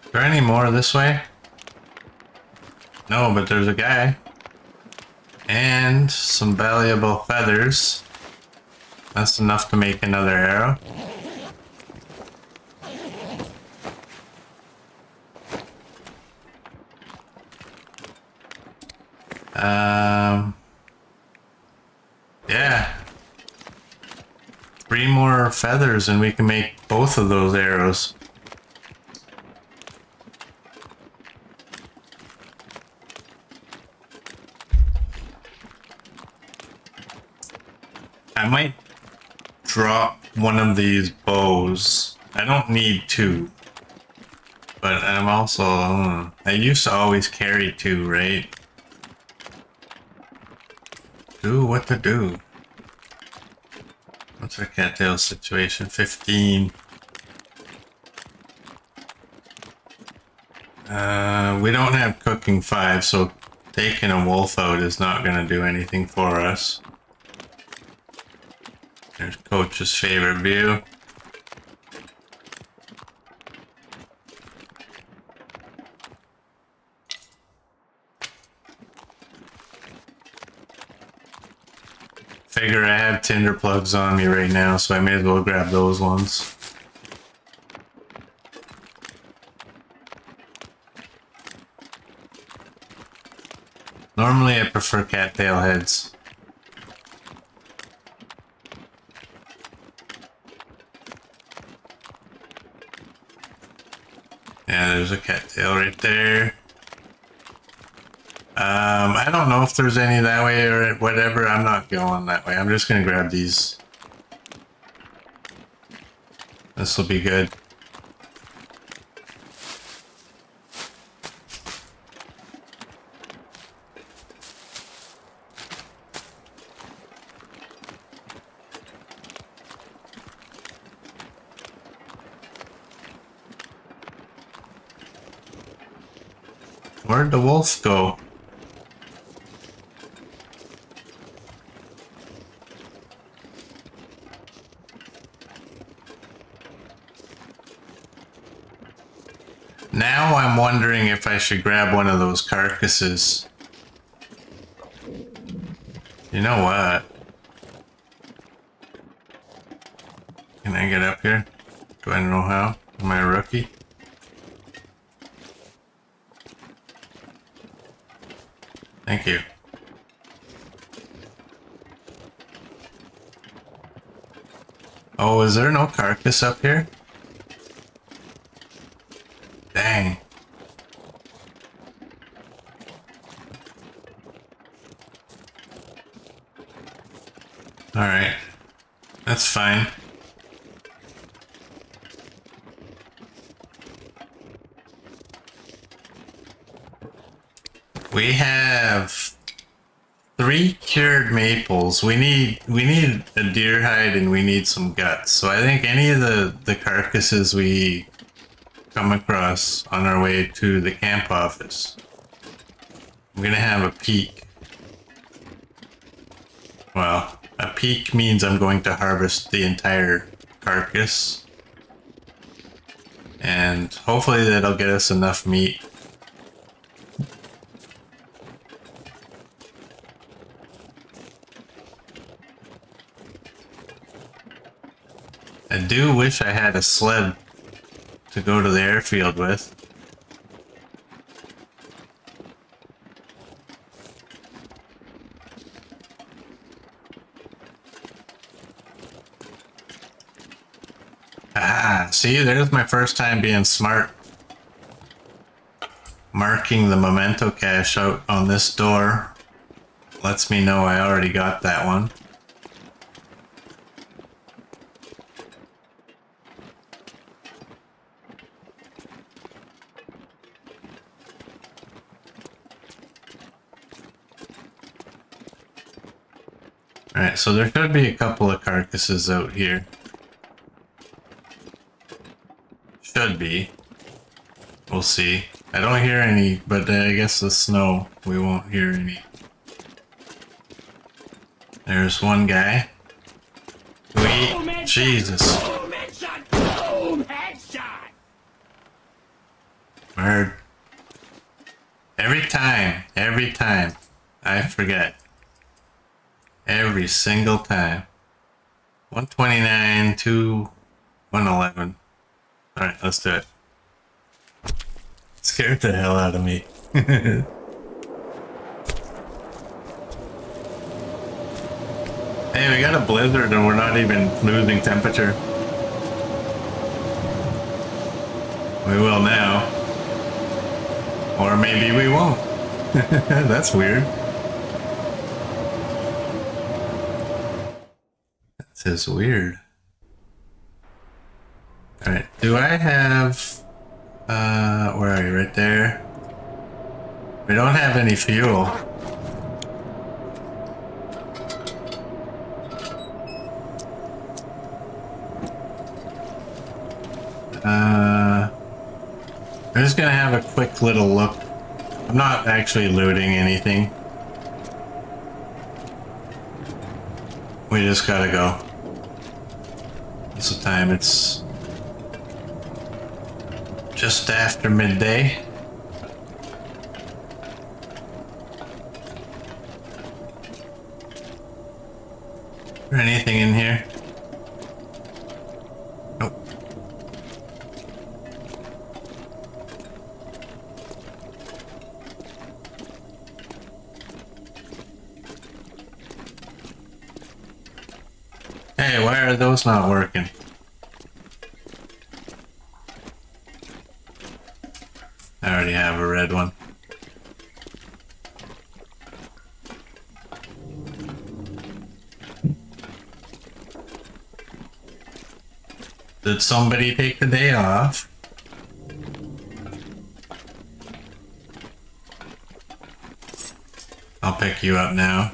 Is there any more this way? No, but there's a guy. And some valuable feathers. That's enough to make another arrow. Yeah. 3 more feathers and we can make both of those arrows. I might drop one of these bows. I don't need 2. But I'm also... I used to always carry 2, right? Do what to do. What's our cattail situation? 15. We don't have cooking 5, so taking a wolf out is not going to do anything for us. There's Coach's favorite view. Figure I have tinder plugs on me right now, so I may as well grab those ones. Normally I prefer cattail heads. Yeah, there's a cattail right there. I don't know if there's any that way or whatever. I'm not going that way. I'm just gonna grab these. This will be good. Where'd the wolf go? Now I'm wondering if I should grab one of those carcasses. You know what? Can I get up here? Do I know how? Am I a rookie? Thank you. Oh, is there no carcass up here? Dang. Alright. That's fine. We have 3 cured maples. We need a deer hide and we need some guts. So I think any of the carcasses we come across on our way to the camp office, I'm gonna have a peek. Well, a peek means I'm going to harvest the entire carcass. And hopefully that'll get us enough meat. I do wish I had a sled to go to the airfield with. Ah, see, there's my first time being smart. Marking the memento cache out on this door lets me know I already got that one. Alright, so there could be a couple of carcasses out here. Should be. We'll see. I don't hear any, but I guess the snow, we won't hear any. There's one guy. Jesus. Boom headshot! Boom headshot! Word. Every time, I forget. Every single time. 129 to 111. Alright, let's do it. Scared the hell out of me. Hey, we got a blizzard and we're not even losing temperature. We will now. Or maybe we won't. That's weird. This is weird. Alright, do I have... where are you? Right there? We don't have any fuel. I'm just gonna have a quick little look. I'm not actually looting anything. We just gotta go. What's the time? It's just after midday. Is there anything in here? Nope. Hey, why are those not working? I already have a red one. Did somebody take the day off? I'll pick you up now.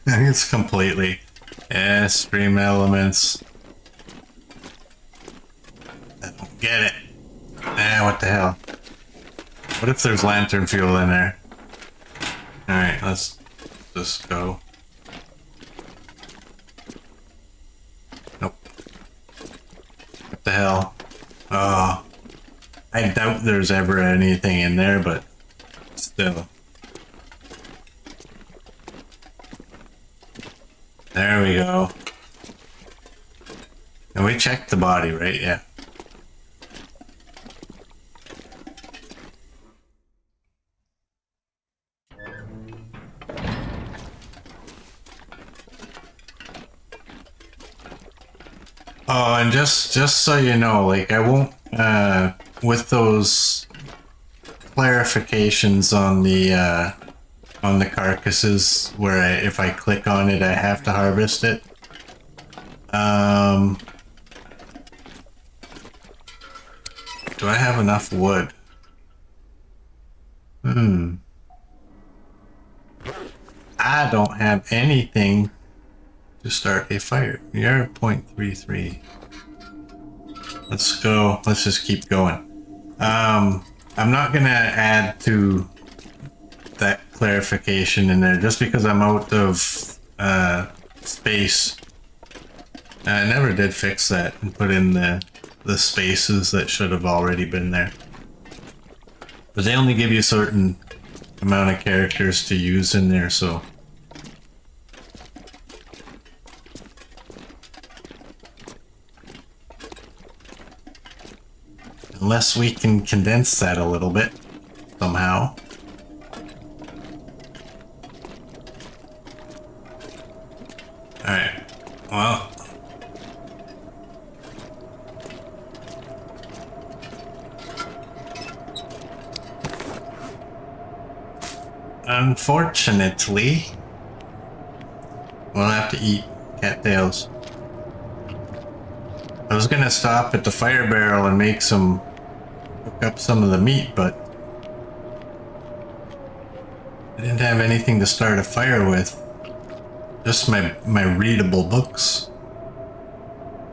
It's completely... Yeah, stream elements. I don't get it. Ah, what the hell? What if there's lantern fuel in there? Alright, let's just go. Nope. What the hell? Oh. I doubt there's ever anything in there, but still. There we go. And we checked the body, right? Yeah. Oh, and just so you know, like I won't with those clarifications on the carcasses where if I click on it I have to harvest it. Do I have enough wood? I don't have anything to start a fire. You're at 0.33. Let's go. Let's just keep going. I'm not gonna add to that clarification in there just because I'm out of space. I never did fix that and put in the spaces that should have already been there. But they only give you a certain amount of characters to use in there, so. Unless we can condense that a little bit, somehow. Alright, well. Unfortunately, we'll have to eat cattails. I was gonna stop at the fire barrel and make some, cook up some of the meat, but I didn't have anything to start a fire with. Just my readable books.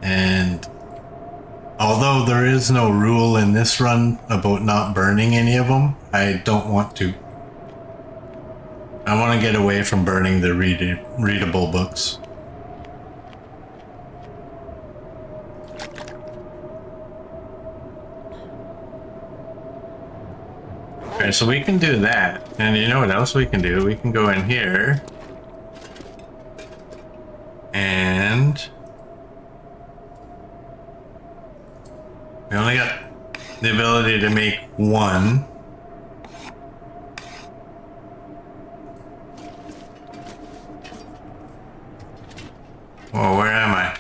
And although there is no rule in this run about not burning any of them, I don't want to. I want to get away from burning the readable books. Okay, so we can do that. And you know what else we can do? We can go in here. And we only got the ability to make one. Whoa, where am I?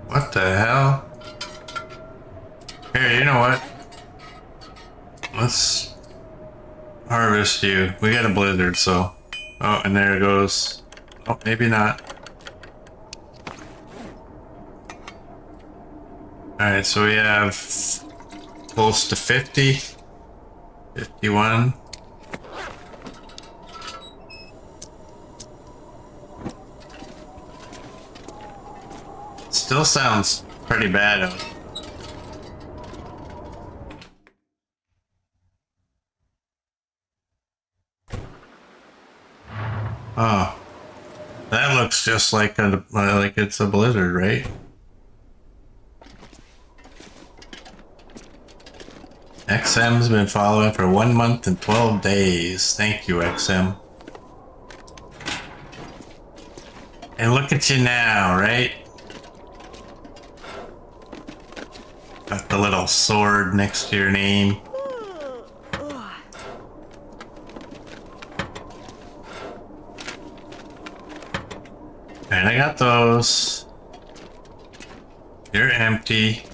What the hell? Here, you know what? Let's harvest you. We got a blizzard, so... Oh, and there it goes. Oh, maybe not. Alright, so we have close to 50. 51. Still sounds pretty bad out. Oh, that looks just like like it's a blizzard, right? XM's been following for 1 month and 12 days. Thank you, XM. And look at you now, right? Got the little sword next to your name. And I got those. You're empty.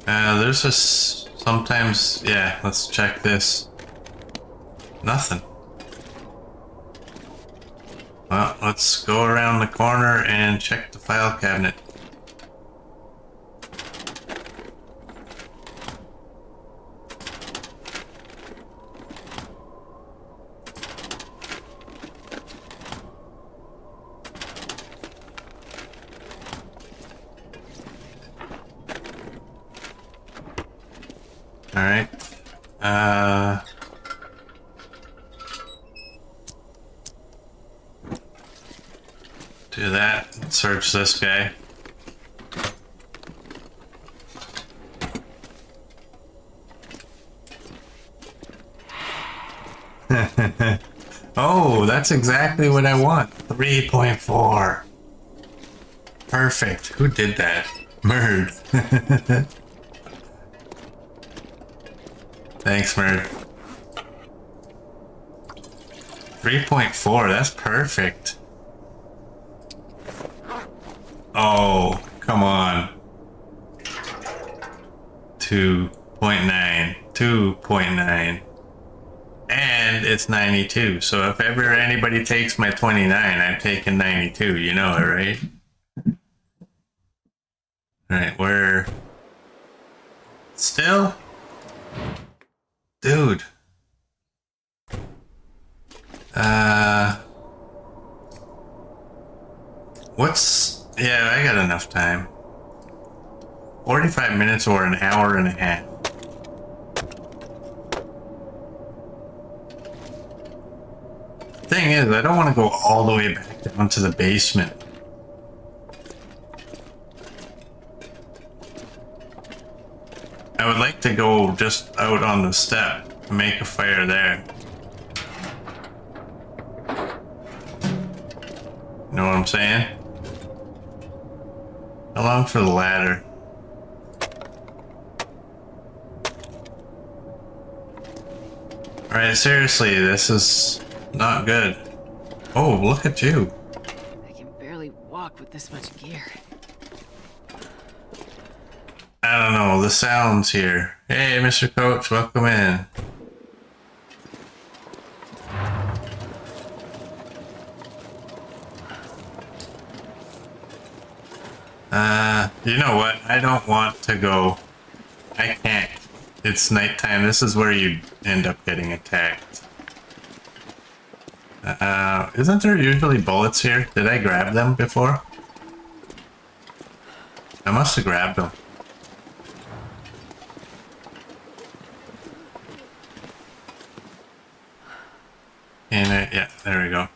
There's this sometimes, yeah, let's check this. Nothing. Well, let's go around the corner and check the file cabinet. All right. Do that. Search this guy. Oh, that's exactly what I want. 3.4. Perfect. Who did that? Merd. Thanks, Merd. 3.4, that's perfect. Oh, come on. 2.9. 2.9. And it's 92. So if ever anybody takes my 29, I'm taking 92. You know it, right? Alright, we're... Still? Dude. What's... Yeah, I got enough time. 45 minutes or an hour and a half. Thing is, I don't want to go all the way back down to the basement. I would like to go just out on the step and make a fire there. You know what I'm saying? How long for the ladder? Alright, seriously, this is not good. Oh, look at you. I can barely walk with this much gear. I don't know, the sounds here. Hey, Mr. Coach, welcome in. You know what? I don't want to go. I can't. It's nighttime. This is where you end up getting attacked. Isn't there usually bullets here? Did I grab them before? I must have grabbed them. And yeah, there we go.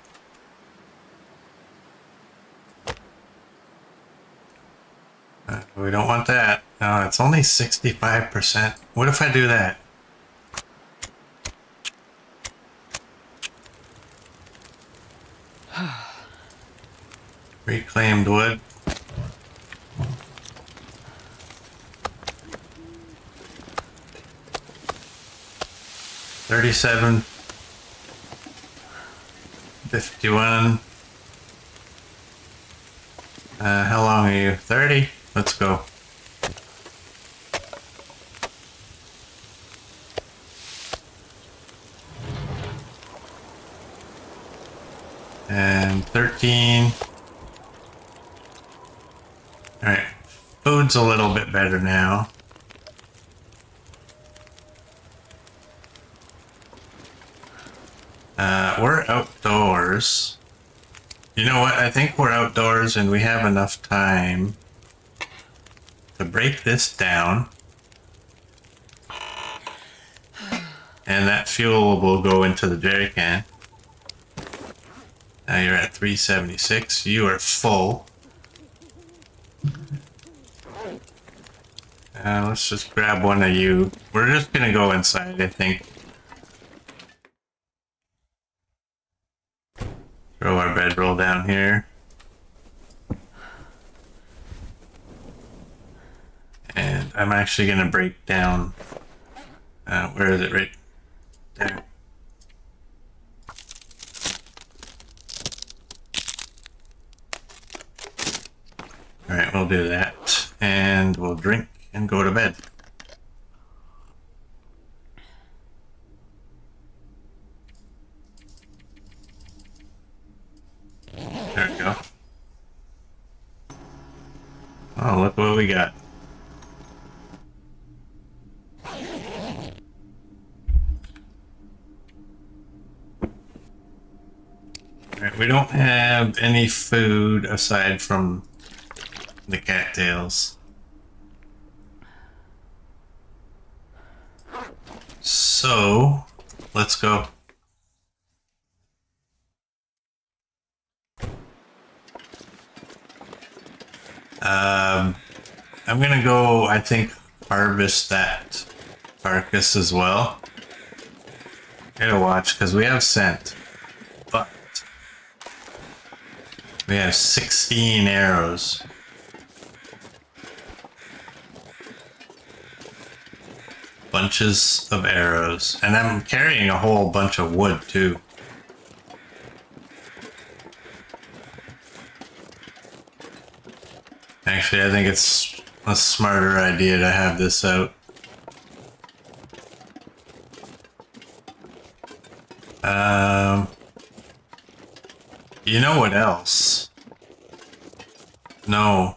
We don't want that. No, it's only 65%. What if I do that? Reclaimed wood. $37. 51. How long are you? 30? Let's go. And 13. Alright. Food's a little bit better now. We're outdoors. You know what? I think we're outdoors and we have enough time. to break this down. And that fuel will go into the jerry can. Now you're at 376. You are full. Let's just grab one of you. We're just gonna go inside, I think. Throw our bedroll down here. And I'm actually gonna break down. Where is it? Right there. Alright, we'll do that. And we'll drink and go to bed. There we go. Oh, look what we got. Alright, we don't have any food aside from the cattails. So, let's go. I'm gonna go, I think, harvest that carcass as well. Gotta watch, because we have scent. But we have 16 arrows. Bunches of arrows. And I'm carrying a whole bunch of wood, too. Actually, I think it's a smarter idea to have this out. You know what else? No.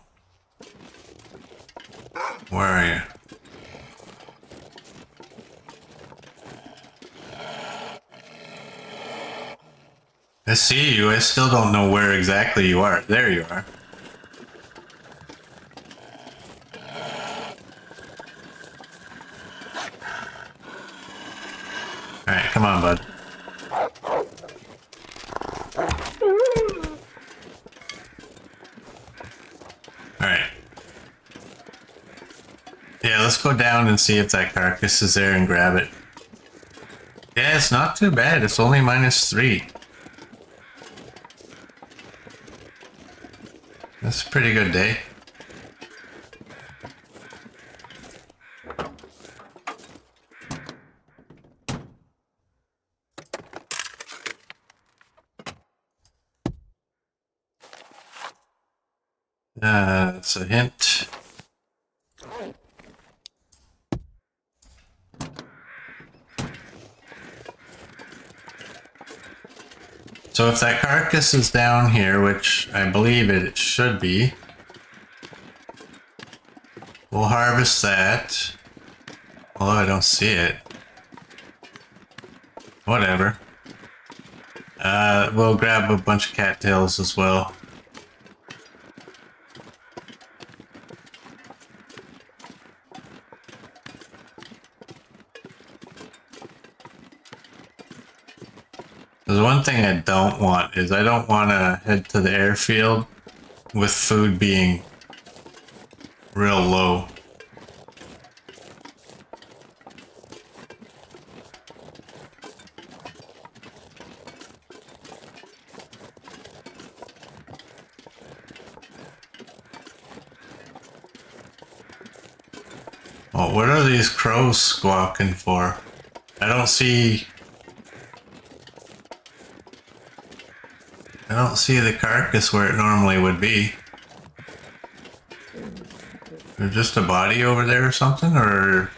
Where are you? I see you. I still don't know where exactly you are. There you are. Alright, come on, bud. Alright. Yeah, let's go down and see if that carcass is there and grab it. Yeah, it's not too bad. It's only -3. That's a pretty good day. That's a hint. So if that carcass is down here, which I believe it should be, we'll harvest that. Although I don't see it. Whatever. We'll grab a bunch of cattails as well. The one thing I don't want is I don't want to head to the airfield with food being real low. Oh, what are these crows squawking for? I don't see the carcass where it normally would be. There's just a body over there or something, or...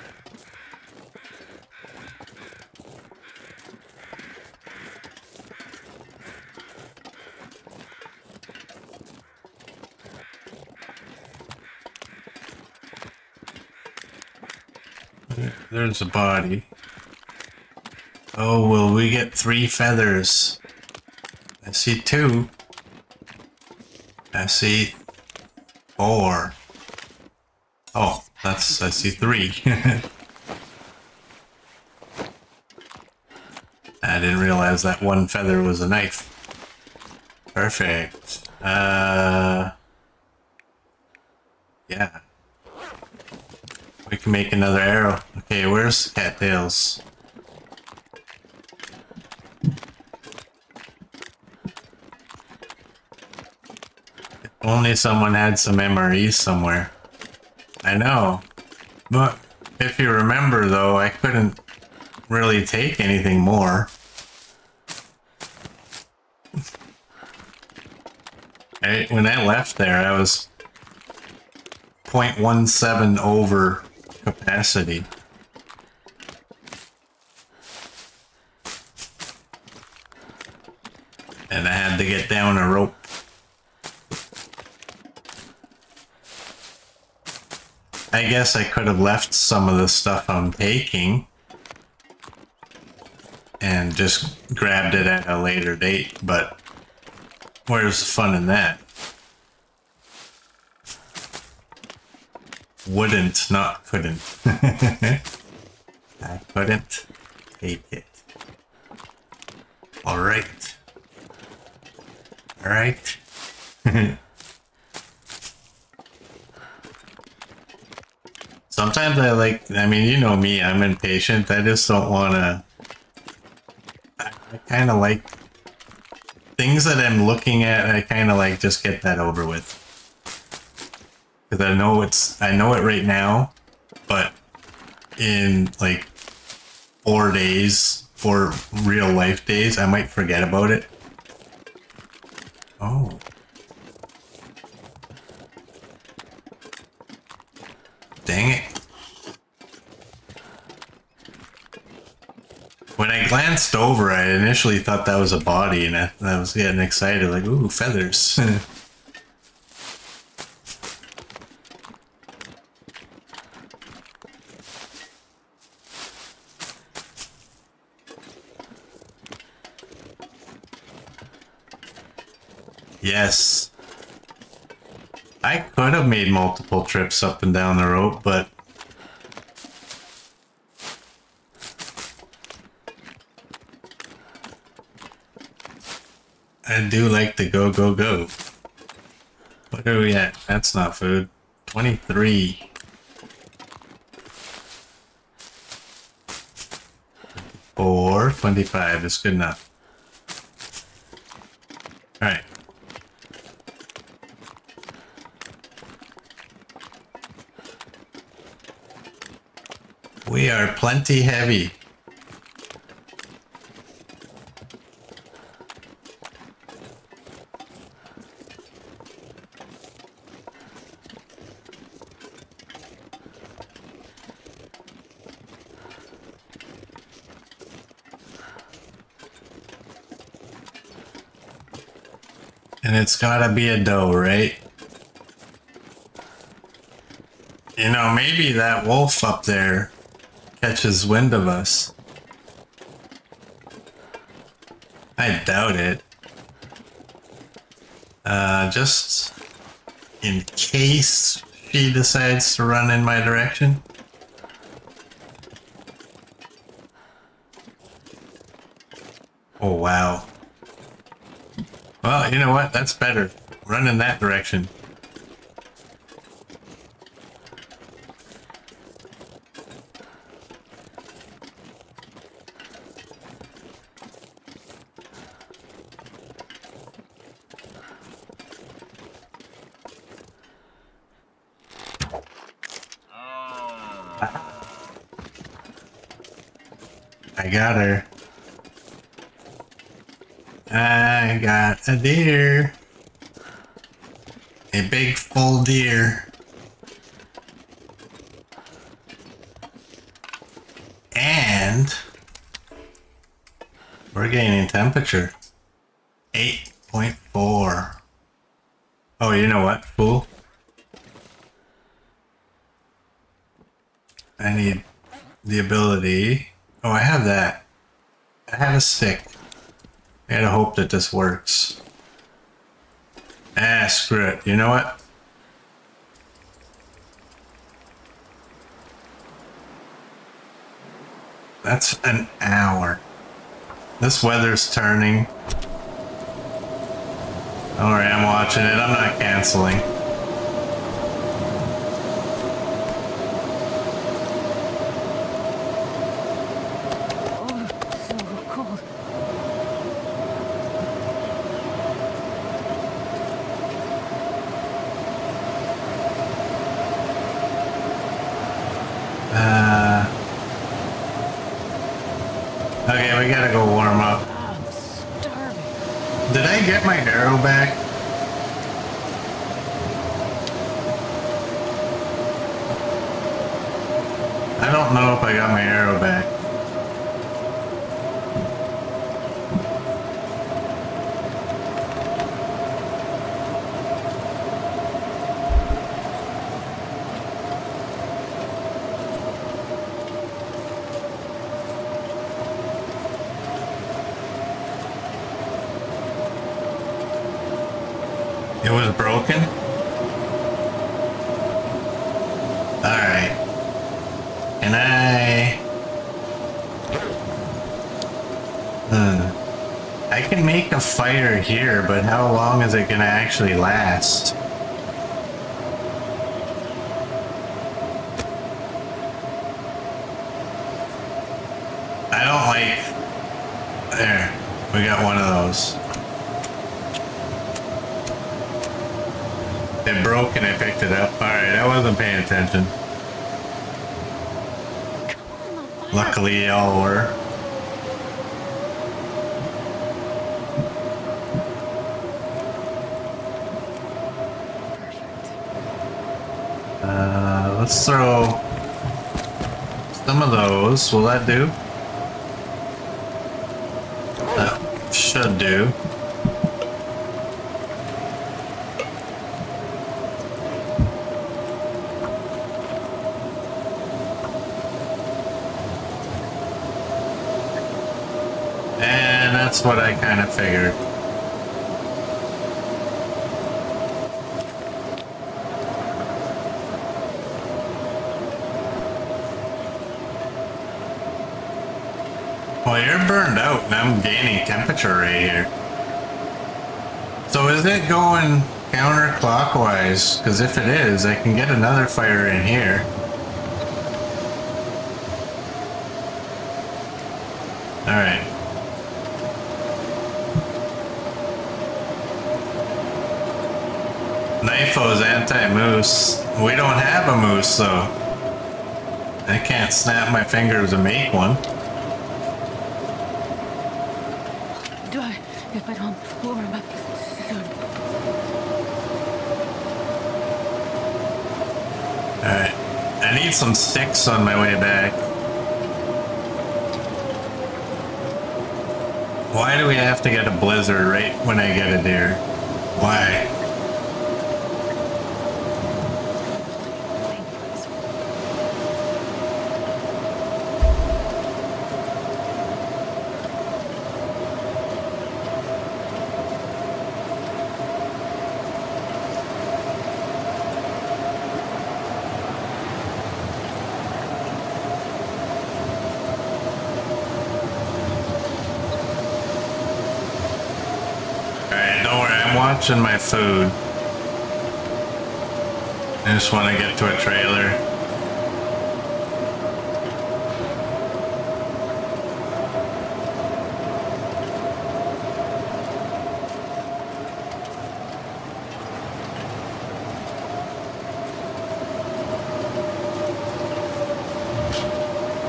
There's a body. Oh, will we get 3 feathers? I see 2. I see 4. Oh, that's, I see 3. I didn't realize that one feather was a knife. Perfect. Yeah. We can make another arrow. Okay, where's cattails? If only someone had some MREs somewhere. I know. But if you remember though, I couldn't really take anything more. When I left there, I was 0.17 over capacity. And I had to get down a rope. I guess I could have left some of the stuff I'm taking and just grabbed it at a later date, but where's the fun in that? Wouldn't, not couldn't. I couldn't take it. Alright. Alright. Sometimes I mean, you know me, I'm impatient. I just don't want to... I kind of like... Things that I'm looking at, I kind of like just get that over with. Because I know it right now, but in like 4 days, 4 real life days, I might forget about it. Oh. Dang it. When I glanced over, I initially thought that was a body, and I was getting excited, like, ooh, feathers. Yes. I could have made multiple trips up and down the rope, but I do like to go, go, go. What are we at? That's not food. 23. 4, 25 is good enough. Alright. We are plenty heavy. And it's gotta be a doe, right? You know, maybe that wolf up there catches wind of us. I doubt it. Just in case she decides to run in my direction. Oh, wow. Well, you know what? That's better. Run in that direction. I got her. I got a deer. A big full deer. And we're gaining temperature. 8.4. Oh, you know what, fool? I need the ability. Oh, I have that. I have a stick. I gotta hope that this works. Ah, screw it. You know what? That's an hour. This weather's turning. Alright, I'm watching it. I'm not canceling. Oh, so cold. Okay, we gotta go warm up. I'm starving. Did I get my arrow back? I don't know if I got my arrow back. It was broken? Alright. Can I can make a fire here, but how long is it gonna actually last? I don't like... There. We got one of those. It broke and I picked it up. Alright, I wasn't paying attention. Luckily, y'all were. Let's throw some of those. Will that do? That should do. And that's what I kind of figured. Well, you're burned out and I'm gaining temperature right here. So is it going counterclockwise? Because if it is, I can get another fire in here. Alright. Knifeo's anti-moose. We don't have a moose, though. I can't snap my fingers and make one. Do I? If I don't warm up soon. Alright. I need some sticks on my way back. Why do we have to get a blizzard right when I get a deer? Why? Watching my food. I just want to get to a trailer.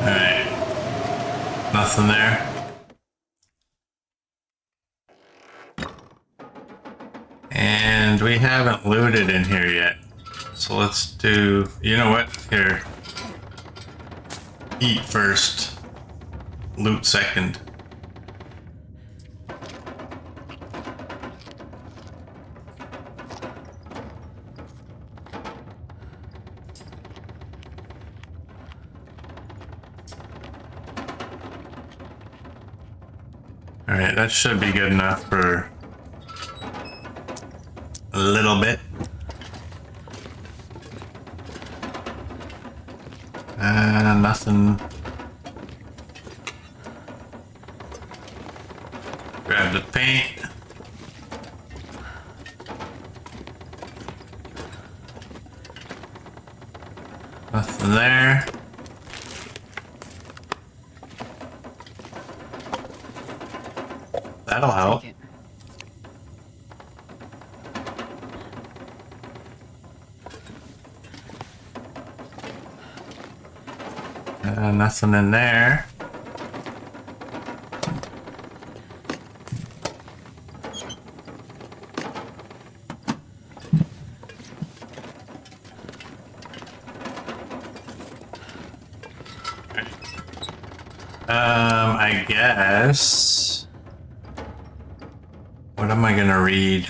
Alright. Nothing there. And we haven't looted in here yet. So let's do, you know what? Here. Eat first. Loot second. Alright, that should be good enough for a little bit. Nothing. of paint. Nothing there. That'll help. Take it. Nothing in there. I guess. What am I gonna read?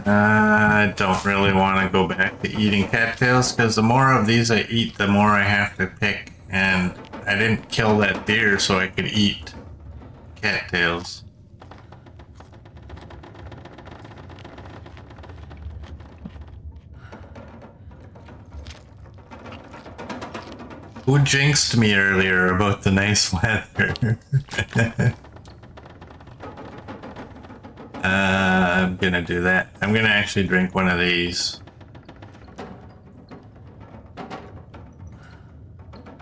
I don't really want to go back to eating cattails because the more of these I eat, the more I have to pick. And I didn't kill that deer so I could eat cattails. Who jinxed me earlier about the nice weather? I'm gonna do that. I'm gonna actually drink one of these.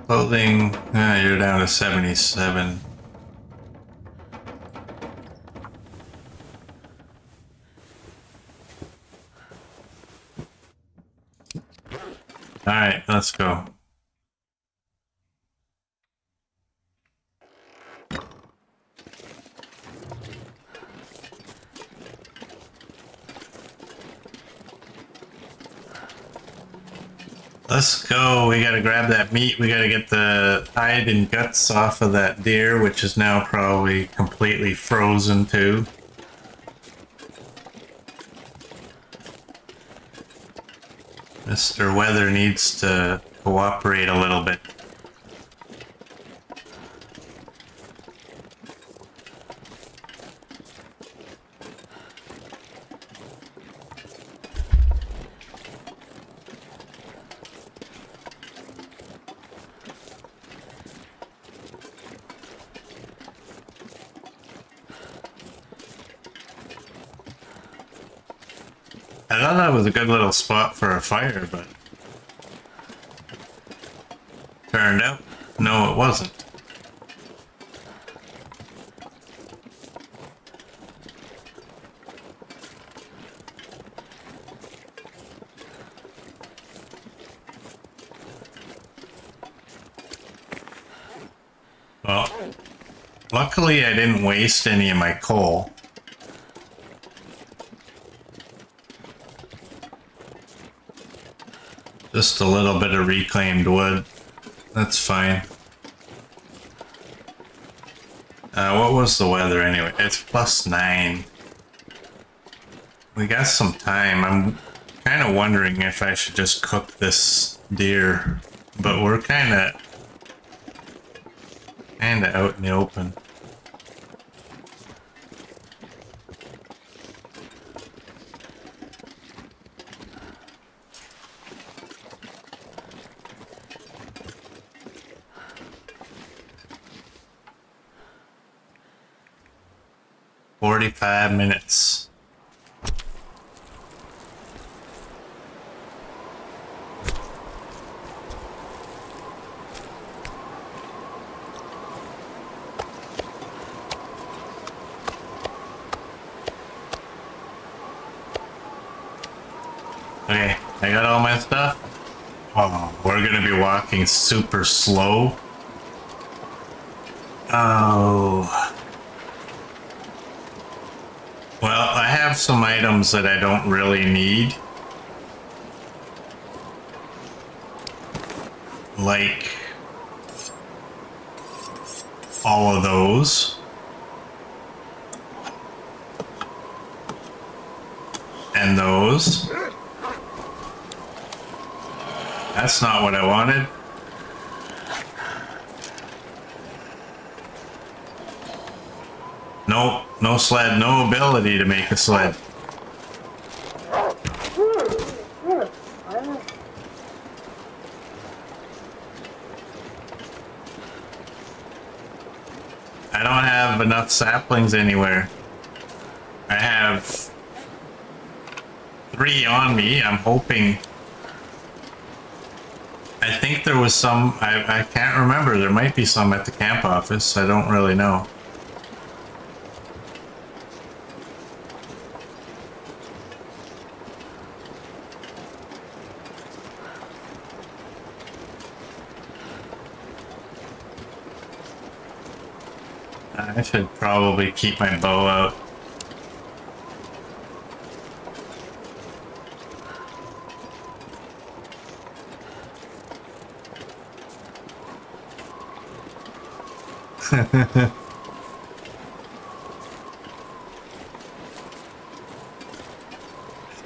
Clothing, you're down to 77. Alright, let's go. Let's go. We gotta grab that meat. We gotta get the hide and guts off of that deer, which is now probably completely frozen too. Mr. Weather needs to cooperate a little bit. I thought that was a good little spot for a fire, but turned out, no, it wasn't. Well, luckily I didn't waste any of my coal. Just a little bit of reclaimed wood. That's fine. What was the weather anyway? It's +9. We got some time. I'm kind of wondering if I should just cook this deer. But we're kind of out in the open. "45 minutes. Okay, I got all my stuff. Oh, we're gonna be walking super slow. Oh. Well, I have some items that I don't really need. Like all of those. And those. That's not what I wanted. Nope, no sled, no ability to make a sled. I don't have enough saplings anywhere. I have 3 on me. I'm hoping. I think there was some. I can't remember. There might be some at the camp office. I don't really know. I should probably keep my bow out.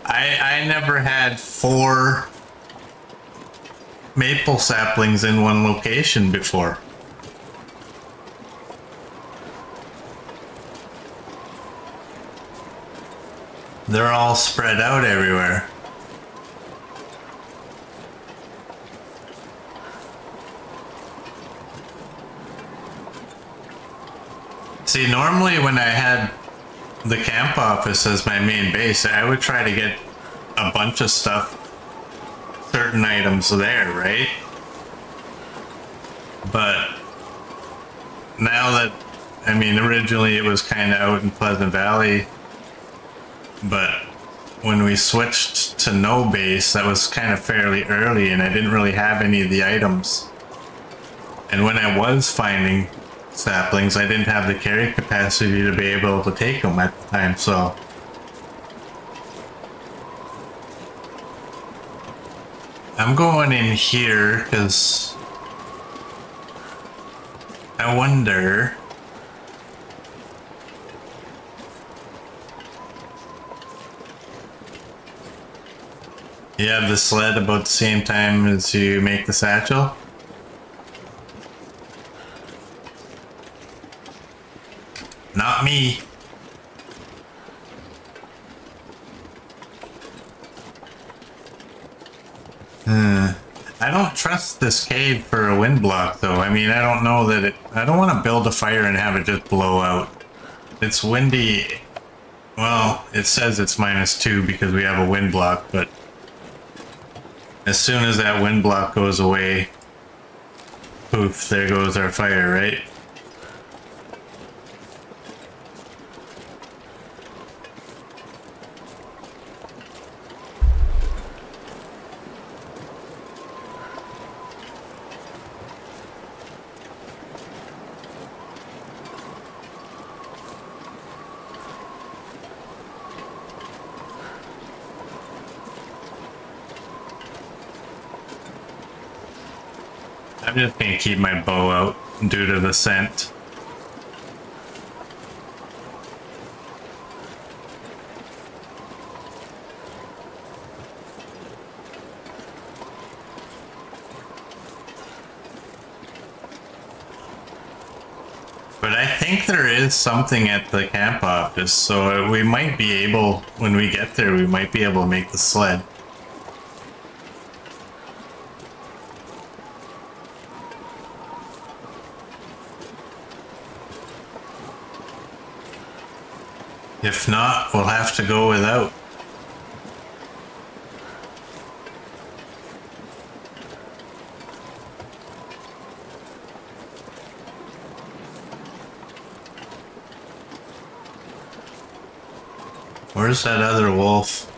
I never had 4 maple saplings in one location before. They're all spread out everywhere. See, normally when I had the camp office as my main base, I would try to get a bunch of stuff, certain items there, right? But now that, I mean, originally it was kind of out in Pleasant Valley, but when we switched to no base, that was kind of fairly early and I didn't really have any of the items. And when I was finding saplings, I didn't have the carry capacity to be able to take them at the time, so I'm going in here because I wonder. You have the sled about the same time as you make the satchel? Not me. I don't trust this cave for a wind block though. I mean, I don't know that I don't want to build a fire and have it just blow out. It's windy. Well, it says it's -2 because we have a wind block, but as soon as that wind block goes away, poof, there goes our fire, right? I'm just gonna keep my bow out due to the scent. But I think there is something at the camp office, so we might be able, when we get there, we might be able to make the sled. If not, we'll have to go without. Where's that other wolf?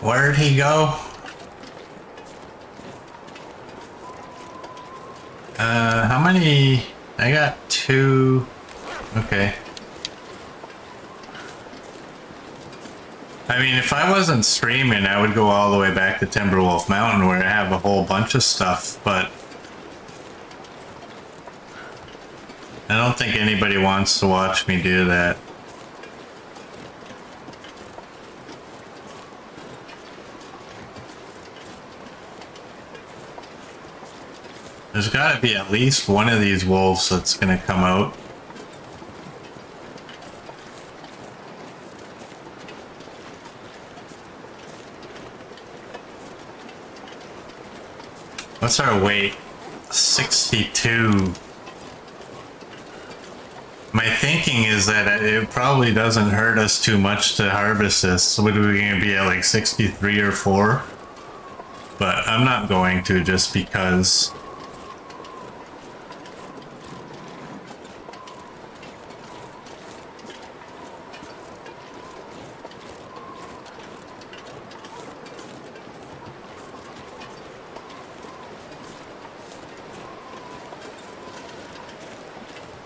Where'd he go? How many? I got 2. Okay. I mean, if I wasn't streaming, I would go all the way back to Timberwolf Mountain where I have a whole bunch of stuff, but I don't think anybody wants to watch me do that. There's got to be at least one of these wolves that's going to come out. What's our weight? 62. My thinking is that it probably doesn't hurt us too much to harvest this. So what are we going to be at, like 63 or 4? But I'm not going to, just because.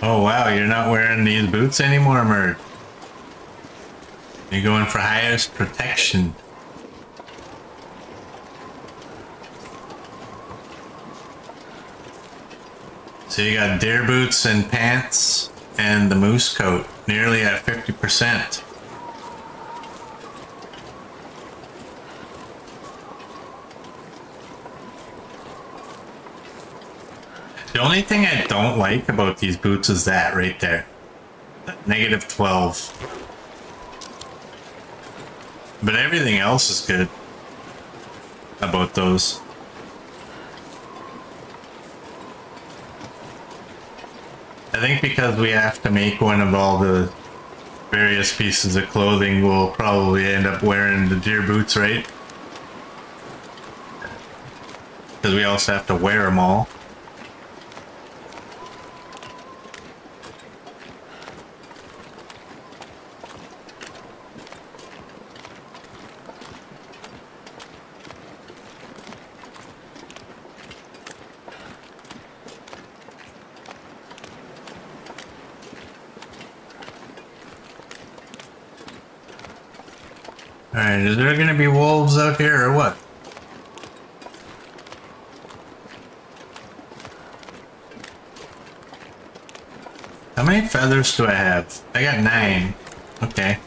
Oh wow, you're not wearing these boots anymore, Mert. You're going for highest protection. So you got deer boots and pants and the moose coat, nearly at 50%. The only thing I don't like about these boots is that right there. That negative 12. But everything else is good about those. I think because we have to make one of all the various pieces of clothing, we'll probably end up wearing the deer boots, right? Because we also have to wear them all. Alright, is there gonna be wolves out here or what? How many feathers do I have? I got 9. Okay.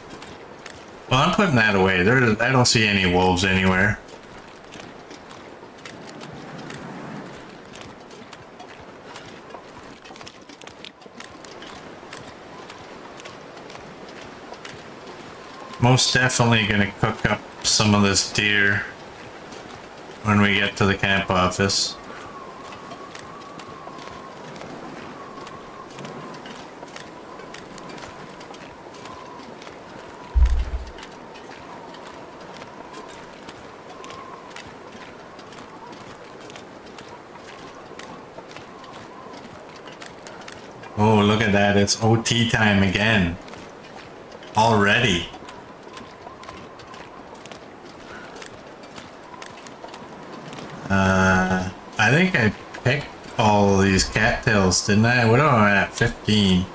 Well, I'm putting that away. I don't see any wolves anywhere. Most definitely gonna cook up some of this deer when we get to the camp office. Oh, look at that. It's OT time again. Already. I think I picked all of these cattails, didn't I? What am I at? 15.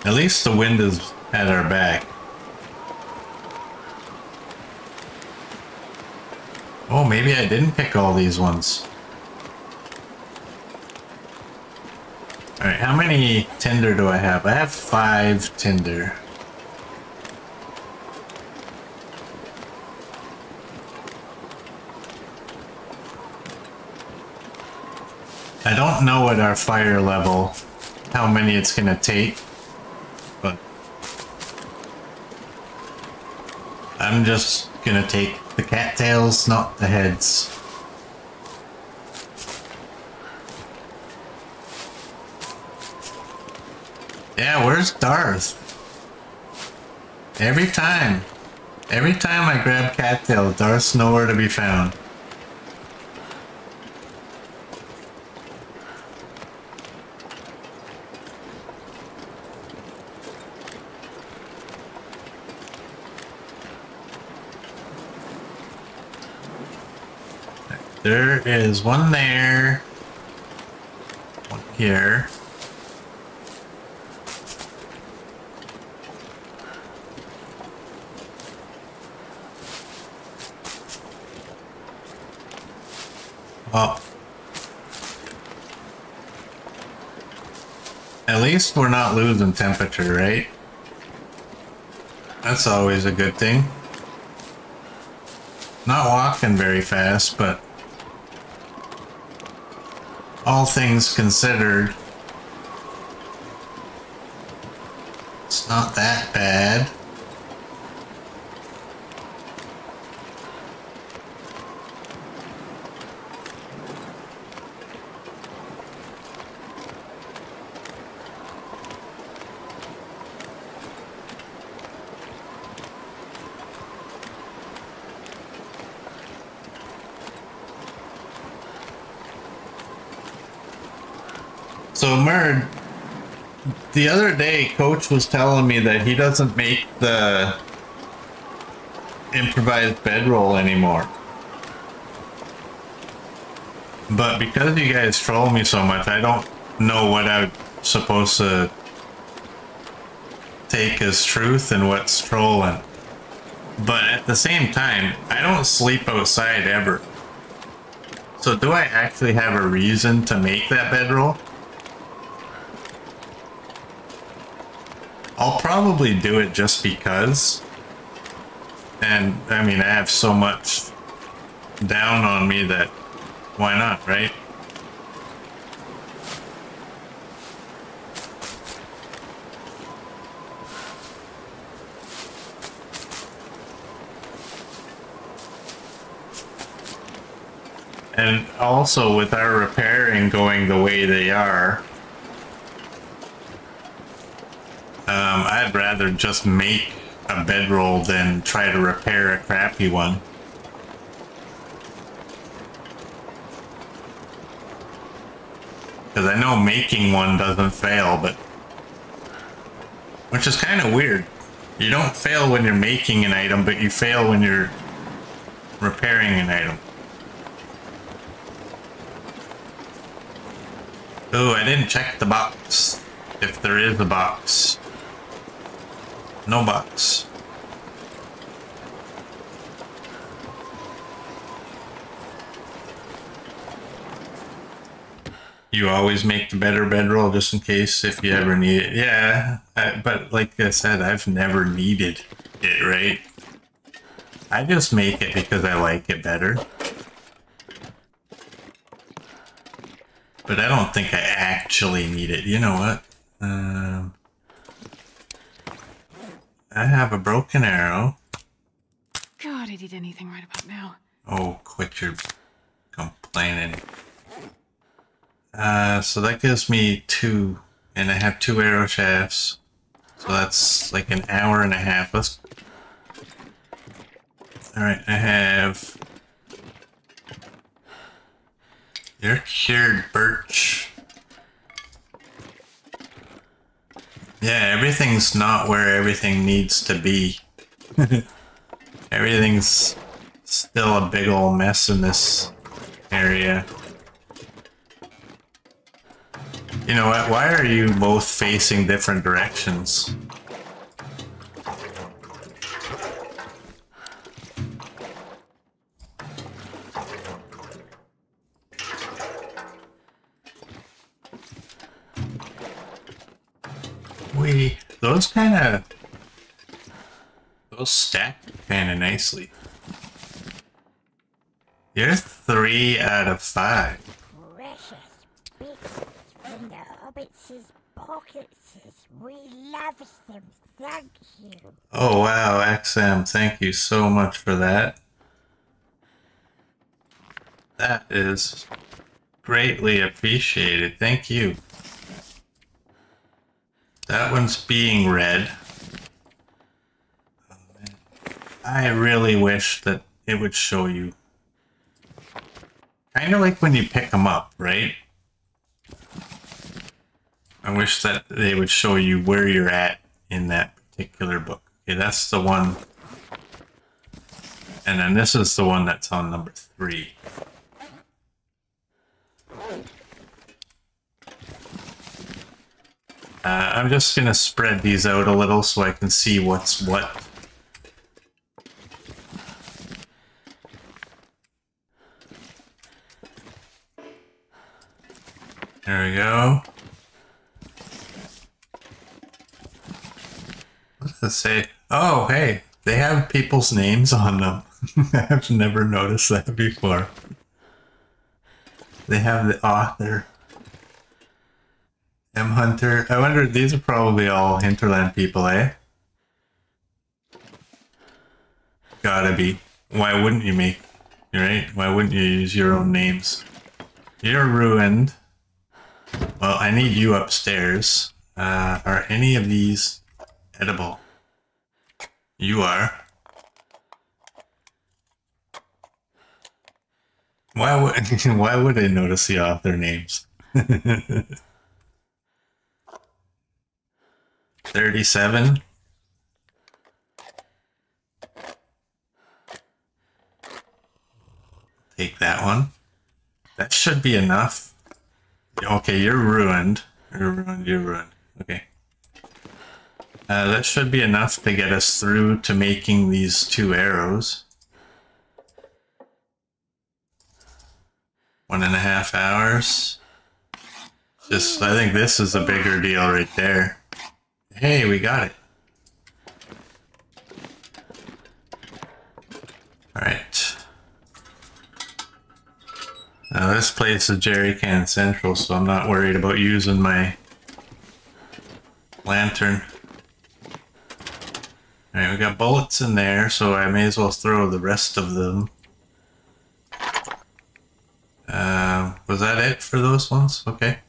At least the wind is at our back. Oh, maybe I didn't pick all these ones. Alright, how many tinder do I have? I have 5 tinder. I don't know what our fire level, how many it's gonna take, but I'm just gonna take the cattails, not the heads. Yeah, where's Darth? Every time I grab cattail, Darth's nowhere to be found. There is one there, one here. Well, at least we're not losing temperature, right? That's always a good thing. Not walking very fast, but all things considered, it's not that bad. So Merd, the other day Coach was telling me that he doesn't make the improvised bedroll anymore. But because you guys troll me so much, I don't know what I'm supposed to take as truth and what's trolling. But at the same time, I don't sleep outside ever. So do I actually have a reason to make that bedroll? I'll probably do it just because. And I mean, I have so much down on me that why not, right? And also with our repairing going the way they are, I'd rather just make a bedroll than try to repair a crappy one. Because I know making one doesn't fail, but... Which is kind of weird. You don't fail when you're making an item, but you fail when you're repairing an item. Oh, I didn't check the box. If there is a box. No box. You always make the better bedroll just in case if you ever need it. Yeah, but like I said, I've never needed it, right? I just make it because I like it better. But I don't think I actually need it. You know what? I have a broken arrow. God, I'd eat anything right about now. Oh, quit your complaining. So that gives me 2, and I have 2 arrow shafts. So that's like an hour and a half. Let's... Alright, I have... You're cured, birch. Yeah, everything's not where everything needs to be. Everything's still a big ol' mess in this area. You know what? Why are you both facing different directions? Those stack kind of nicely. You're 3 out of 5. Precious bits from the hobbits' pockets. We love them. Thank you. Oh wow, XM, thank you so much for that. That is greatly appreciated. Thank you. That one's being read. Oh, man. I really wish that it would show you. Kind of like when you pick them up, right? I wish that they would show you where you're at in that particular book. Okay, that's the one. And then this is the one that's on number 3. I'm just gonna spread these out a little so I can see what's what. There we go. What does it say? Oh, hey, they have people's names on them. I've never noticed that before. They have the author. M. Hunter. I wonder, these are probably all Hinterland people, eh? Gotta be. Why wouldn't you make... Right? Why wouldn't you use your own names? You're ruined. Well, I need you upstairs. Are any of these edible? You are. Why would why would I notice the author names? 37. Take that one. That should be enough. Okay, you're ruined. You're ruined, you're ruined. Okay. That should be enough to get us through to making these 2 arrows. 1.5 hours. Just, I think this is a bigger deal right there. Hey, we got it. Alright. Now this place is Jerry Can Central, so I'm not worried about using my lantern. Alright, we got bullets in there, so I may as well throw the rest of them. Was that it for those ones? Okay.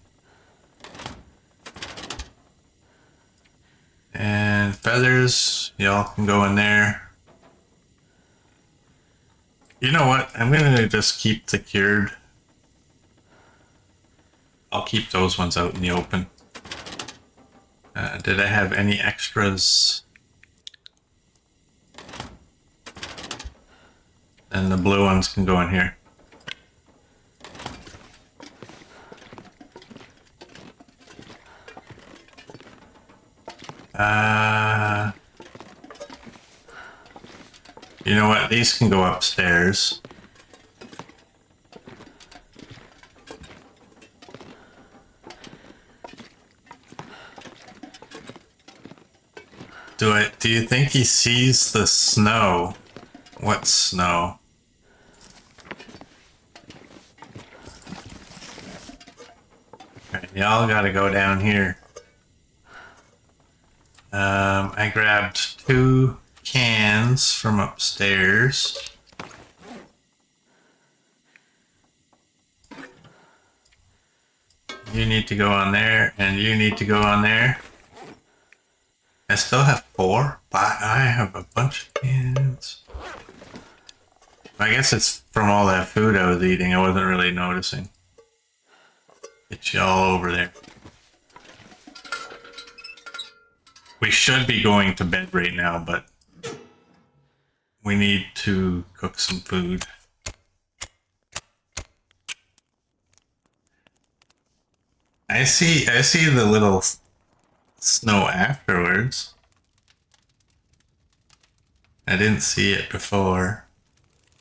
And feathers, y'all can go in there. You know what? I'm gonna just keep the cured. I'll keep those ones out in the open. Did I have any extras? And the blue ones can go in here. You know what? These can go upstairs. Do you think he sees the snow? What snow? Alright, y'all gotta go down here. I grabbed 2 cans from upstairs. You need to go on there, and you need to go on there. I still have 4, but I have a bunch of cans. I guess it's from all that food I was eating. I wasn't really noticing. Get you all over there. We should be going to bed right now, but we need to cook some food. I see the little snow afterwards. I didn't see it before.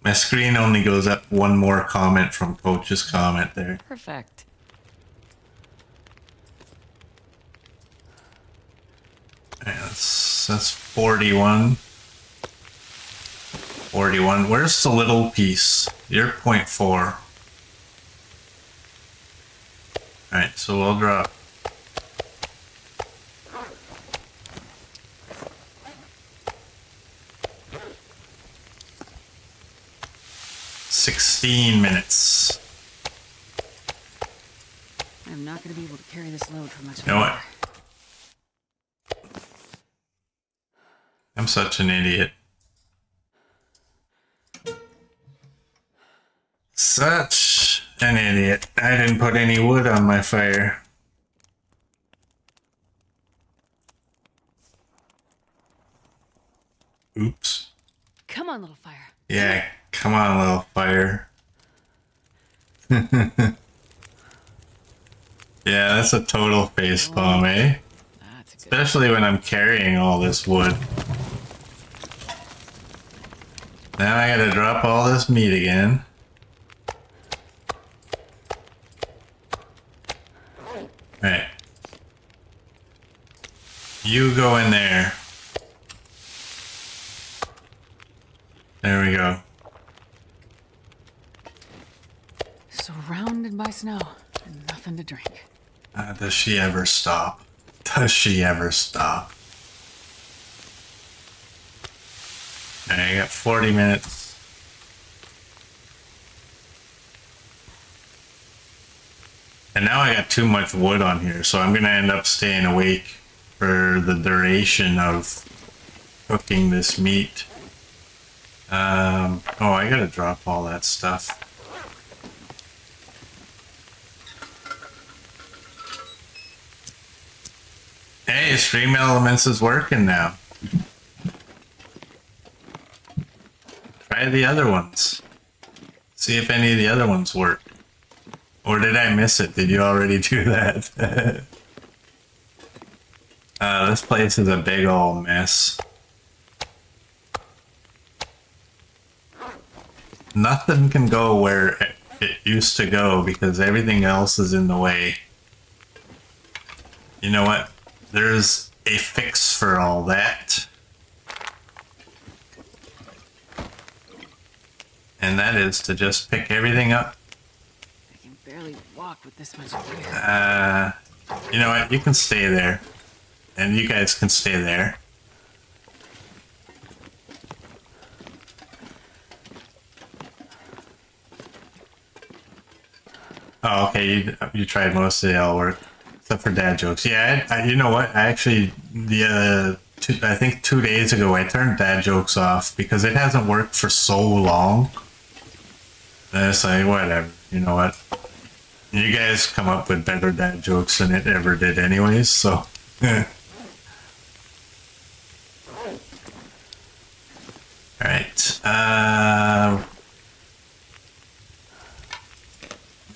My screen only goes up one more comment from Coach's comment there. Perfect. Yeah, that's 41. 41. Where's the little piece? You're 0.4. Alright, so we'll drop. $16. I'm not going to be able to carry this load for much You know longer. what? I'm such an idiot. Such an idiot. I didn't put any wood on my fire. Oops. Come on, little fire. Yeah, come on, little fire. Yeah, that's a total facepalm, eh? That's a good. Especially when I'm carrying all this wood. Now I gotta drop all this meat again. Right. You go in there. There we go. Surrounded by snow and nothing to drink. Does she ever stop? Does she ever stop? I got 40 minutes. And now I got too much wood on here, so I'm gonna end up staying awake for the duration of cooking this meat. Oh, I gotta drop all that stuff. Hey, Stream Elements is working now. Try the other ones. See if any of the other ones work. Or did I miss it? Did you already do that? This place is a big old mess. Nothing can go where it used to go because everything else is in the way. You know what? There's a fix for all that. And that is to just pick everything up. I can barely walk with this much gear. You know what? You can stay there. And you guys can stay there. Oh, okay. You tried most of the all work. Except for dad jokes. Yeah, you know what? I actually, I think 2 days ago, I turned dad jokes off because it hasn't worked for so long. And it's like, whatever. You know what? You guys come up with better dad jokes than it ever did anyways, so. Alright.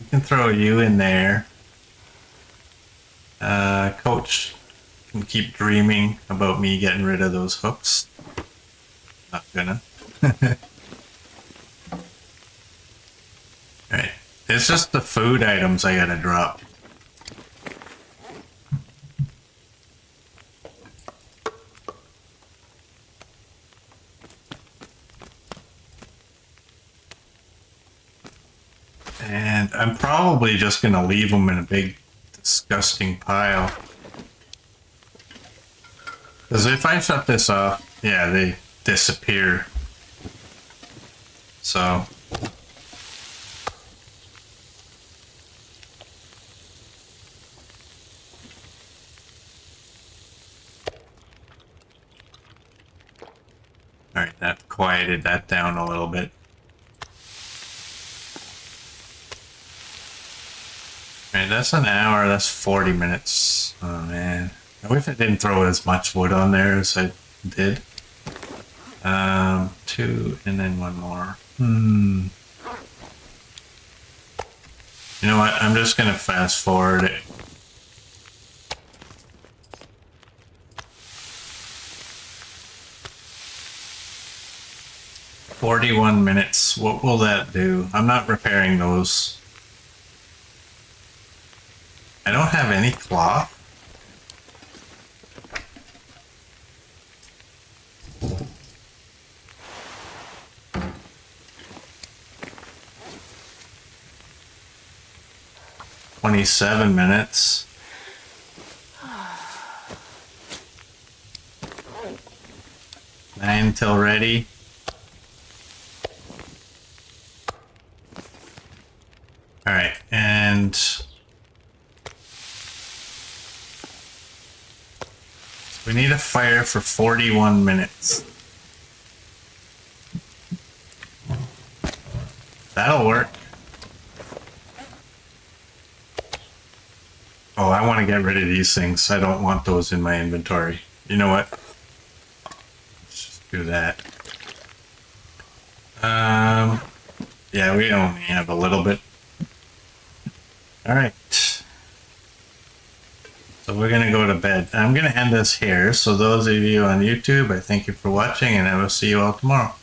We can throw you in there. Coach can keep dreaming about me getting rid of those hooks. Not gonna. Alright. It's just the food items I gotta drop. And I'm probably just gonna leave them in a big disgusting pile. Because if I shut this off, yeah, they disappear. So. Alright, that quieted that down a little bit. Alright, that's an hour, that's 40 minutes. Oh man. I wish I didn't throw as much wood on there as I did. 2 and then one more. You know what? I'm just gonna fast forward it. "41 minutes. What will that do? I'm not repairing those. I don't have any cloth. "27 minutes. "9 till ready. Alright, and we need a fire for 41 minutes. That'll work. Oh, I want to get rid of these things. I don't want those in my inventory. You know what? Let's just do that. Yeah, we only have a little bit. Alright. So we're going to go to bed. I'm going to end this here. So those of you on YouTube, I thank you for watching, and I will see you all tomorrow.